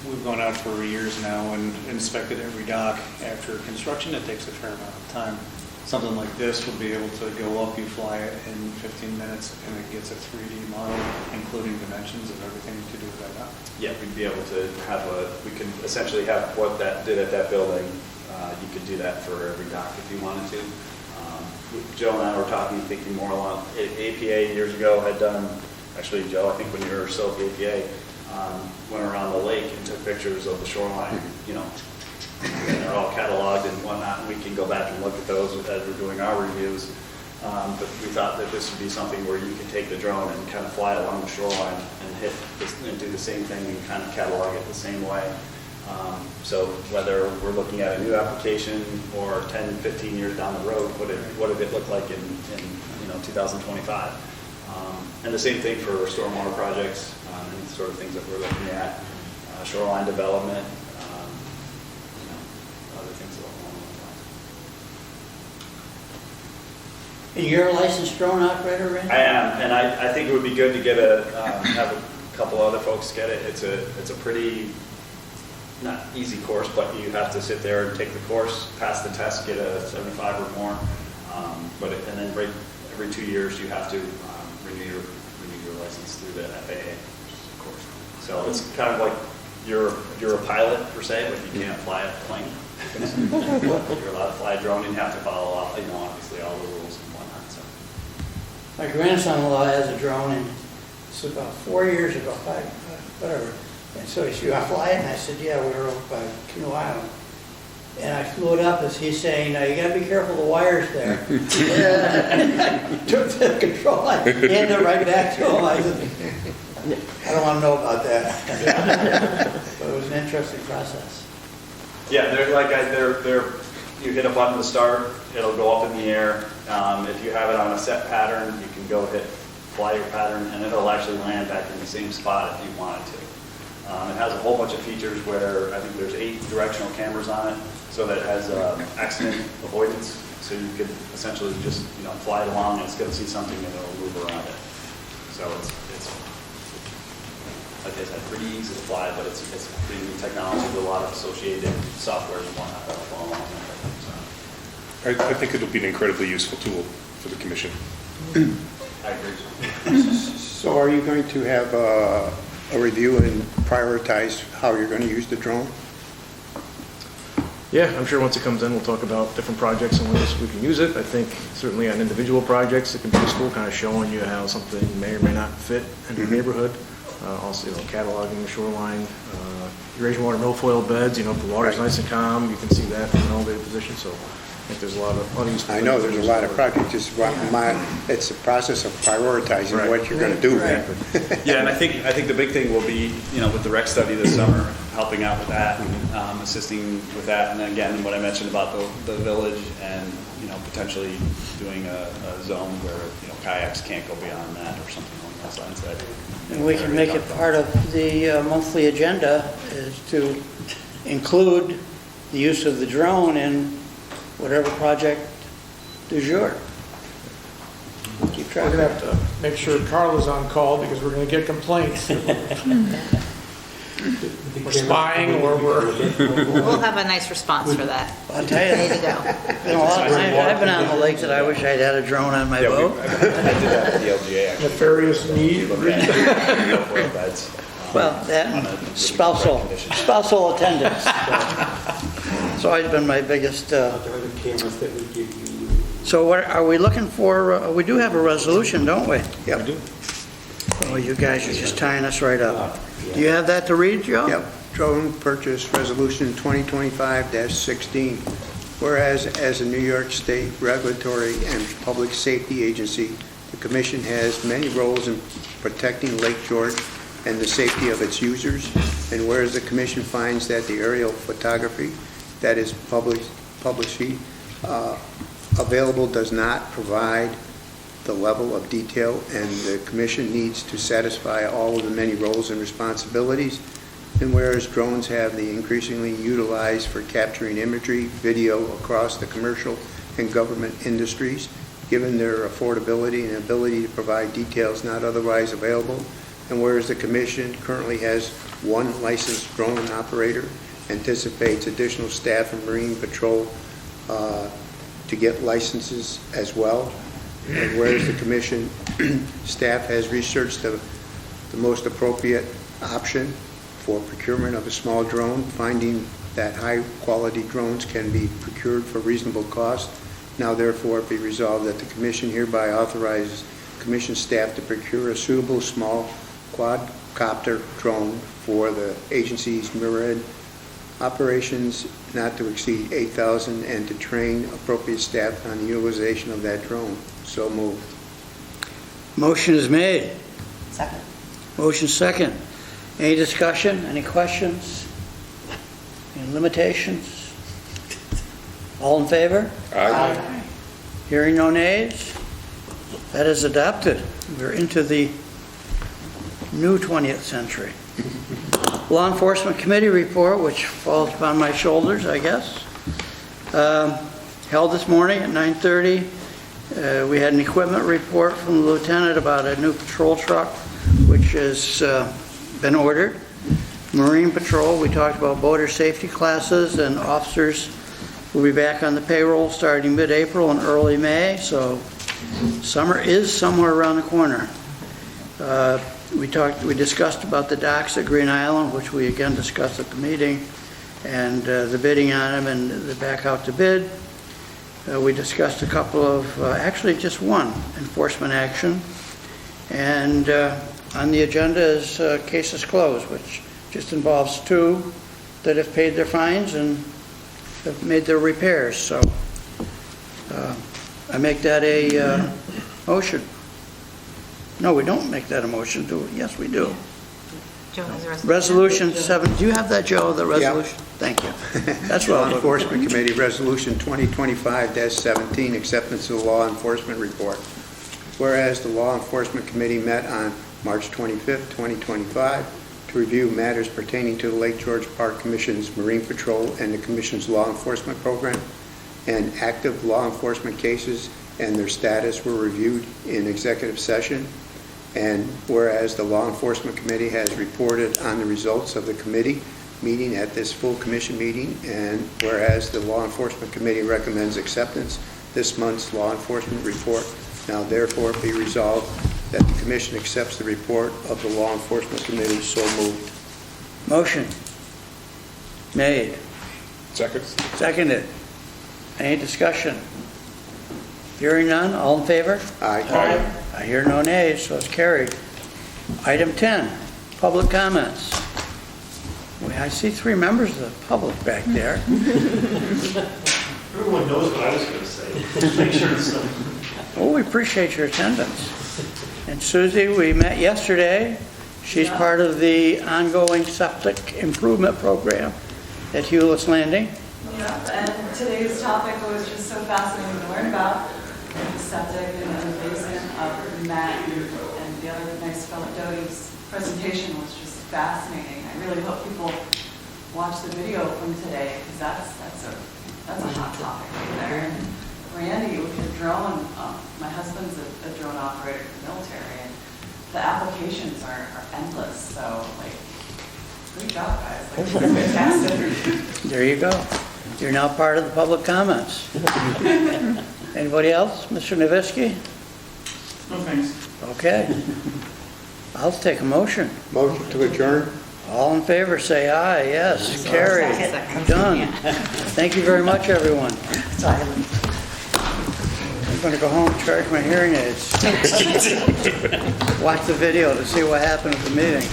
Speaker 4: we've gone out for years now and inspected every dock after construction. It takes a fair amount of time. Something like this would be able to go up, you fly it in 15 minutes, and it gets a 3D model, including dimensions of everything to do with that dock.
Speaker 14: Yeah, we'd be able to we could essentially have what that did at that building. You could do that for every dock if you wanted to. Joe and I were thinking more along, APA years ago had done, actually Joe, I think when you were still at the APA, went around the lake and took pictures of the shoreline, and they're all cataloged and whatnot, and we can go back and look at those as we're doing our reviews. But we thought that this would be something where you could take the drone and kind of fly along the shoreline and hit this, and do the same thing and kind of catalog it the same way. So whether we're looking at a new application or 10, 15 years down the road, what did it look like in 2025? And the same thing for stormwater projects and sort of things that we're looking at, shoreline development, other things along those lines.
Speaker 2: You're a licensed drone operator, Randy?
Speaker 14: I am, and I think it would be good to get have a couple other folks get it. It's a pretty, not easy course, but you have to sit there and take the course, pass the test, get a 75 or more. And then every 2 years you have to renew your license through the FAA course. So it's kind of like you're a pilot per se, but you can't fly a plane. You're allowed to fly a drone, and you have to follow obviously all the rules and whatnot. So.
Speaker 2: My grandson-in-law has a drone, and it's about 4 years ago, whatever. And so he said, "You want to fly it?" And I said, "Yeah, we were over by Canoe Island." And I flew it up as he's saying, "Now you got to be careful of the wires there." Took the control, I handed it right back to him. I said, "I don't want to know about that." But it was an interesting process.
Speaker 14: Yeah, you hit a button to start, it'll go up in the air. If you have it on a set pattern, you can go fly your pattern, and it'll actually land back in the same spot if you wanted to. It has a whole bunch of features where I think there's 8 directional cameras on it, so that it has accident avoidance. So you could essentially just fly it along, and it's going to see something and it'll move around it. So it's like I said, pretty easy to fly, but it's pretty new technology with a lot of associated software and whatnot that will go along with it. So.
Speaker 8: I think it'll be an incredibly useful tool for the commission.
Speaker 14: I agree.
Speaker 3: So are you going to have a review and prioritize how you're going to use the drone?
Speaker 10: Yeah, I'm sure once it comes in, we'll talk about different projects and ways we can use it. I think certainly on individual projects, it can be useful, kind of showing you how something may or may not fit in your neighborhood. Also, cataloging the shoreline, Eurasian water milfoil beds. If the water's nice and calm, you can see that from an elevated position. So I think there's a lot of useful.
Speaker 3: I know there's a lot of projects. It's a process of prioritizing what you're going to do.
Speaker 14: Exactly. Yeah, and I think the big thing will be, with the rec study this summer, helping out with that and assisting with that. And then again, what I mentioned about the village and potentially doing a zone where kayaks can't go beyond that or something along those lines.
Speaker 2: And we can make it part of the monthly agenda is to include the use of the drone in whatever project du jour. Keep track.
Speaker 7: We're going to have to make sure Carl is on call because we're going to get complaints. We're spying or
Speaker 1: We'll have a nice response for that.
Speaker 2: I'll tell you,
Speaker 1: Ready to go.
Speaker 2: been a lot of times I've been on the lake that I wish I'd had a drone on my boat.
Speaker 14: I did that at the LGA actually.
Speaker 7: nefarious need.
Speaker 2: Well, that spousal attendance. It's always been my biggest. So what are we looking for? We do have a resolution, don't we?
Speaker 3: Yep. We do.
Speaker 2: Oh, you guys are just tying us right up. Do you have that to read, Joe?
Speaker 3: Yep. Drone Purchase Resolution 2025-16. Whereas as a New York State regulatory and public safety agency, the Commission has many roles in protecting Lake George and the safety of its users. And whereas the Commission finds that the aerial photography that is publicly available does not provide the level of detail, and the Commission needs to satisfy all of the many roles and responsibilities. And whereas drones have the increasingly utilized for capturing imagery, video across the commercial and government industries, given their affordability and ability to provide details not otherwise available. And whereas the Commission currently has one licensed drone operator, anticipates additional staff from Marine Patrol to get licenses as well. And whereas the Commission staff has researched the most appropriate option for procurement of a small drone, finding that high-quality drones can be procured for reasonable cost. Now therefore be resolved that the Commission hereby authorizes Commission staff to procure a suitable small quadcopter drone for the agency's myriad operations not to exceed $8,000 and to train appropriate staff on the utilization of that drone. So moved.
Speaker 2: Motion is made.
Speaker 12: Second.
Speaker 2: Motion second. Any discussion? Any questions? Any limitations? All in favor?
Speaker 8: Aye.
Speaker 2: Hearing no nays? That is adopted. We're into the new 20th century. Law Enforcement Committee report, which falls upon my shoulders, I guess. Held this morning at 9:30. We had an equipment report from the lieutenant about a new patrol truck, which has been ordered. Marine Patrol, we talked about boater safety classes, and officers will be back on the payroll starting mid-April and early May, so summer is somewhere around the corner. We discussed about the docks at Green Island, which we again discussed at the meeting, and the bidding on them and the back out to bid. We discussed a couple of, actually just one, enforcement action. And on the agenda is cases closed, which just involves two that have paid their fines and have made their repairs. So I make that a motion. No, we don't make that a motion, do we? Yes, we do.
Speaker 1: Joe has a
Speaker 2: Resolution 7, do you have that, Joe, the resolution? Thank you. That's what
Speaker 3: Law
Speaker 2: I'm looking
Speaker 3: Enforcement Committee Resolution 2025-17, acceptance of the law enforcement report. Whereas the Law Enforcement Committee met on March 25th, 2025, to review matters pertaining to the Lake George Park Commission's Marine Patrol and the Commission's law enforcement program, and active law enforcement cases and their status were reviewed in executive session. And whereas the Law Enforcement Committee has reported on the results of the committee meeting at this full commission meeting, and whereas the Law Enforcement Committee recommends acceptance this month's law enforcement report, now therefore be resolved that the commission accepts the report of the Law Enforcement Committee. So moved.
Speaker 2: Motion made.
Speaker 8: Second.
Speaker 2: Seconded. Any discussion? Hearing none, all in favor?
Speaker 3: Aye.
Speaker 2: I hear no nays, so it's carried. Item 10, public comments. Well, I see three members of the public back there.
Speaker 9: Everyone knows what I was going to say. Make sure it's done.
Speaker 2: Well, we appreciate your attendance. And Susie, we met yesterday. She's part of the ongoing septic improvement program at Hewlett's Landing.
Speaker 15: Yeah, and today's topic was just so fascinating to learn about. The septic and the basin of Matt and the other nice fellow Doty's presentation was just fascinating. I really hope people watch the video from today, because that's a hot topic right there. And Randy, with your drone, my husband's a drone operator for the military, and the applications are endless. So, like, great job, guys. Like, fantastic.
Speaker 2: There you go. You're now part of the public comments. Anybody else? Mr. Nowitzki?
Speaker 9: No, thanks.
Speaker 2: Okay. I'll take a motion.
Speaker 3: Motion to adjourn.
Speaker 2: All in favor, say aye. Yes, carried. Done. Thank you very much, everyone. I'm going to go home and charge my hearing aids. Watch the video to see what happened at the meeting.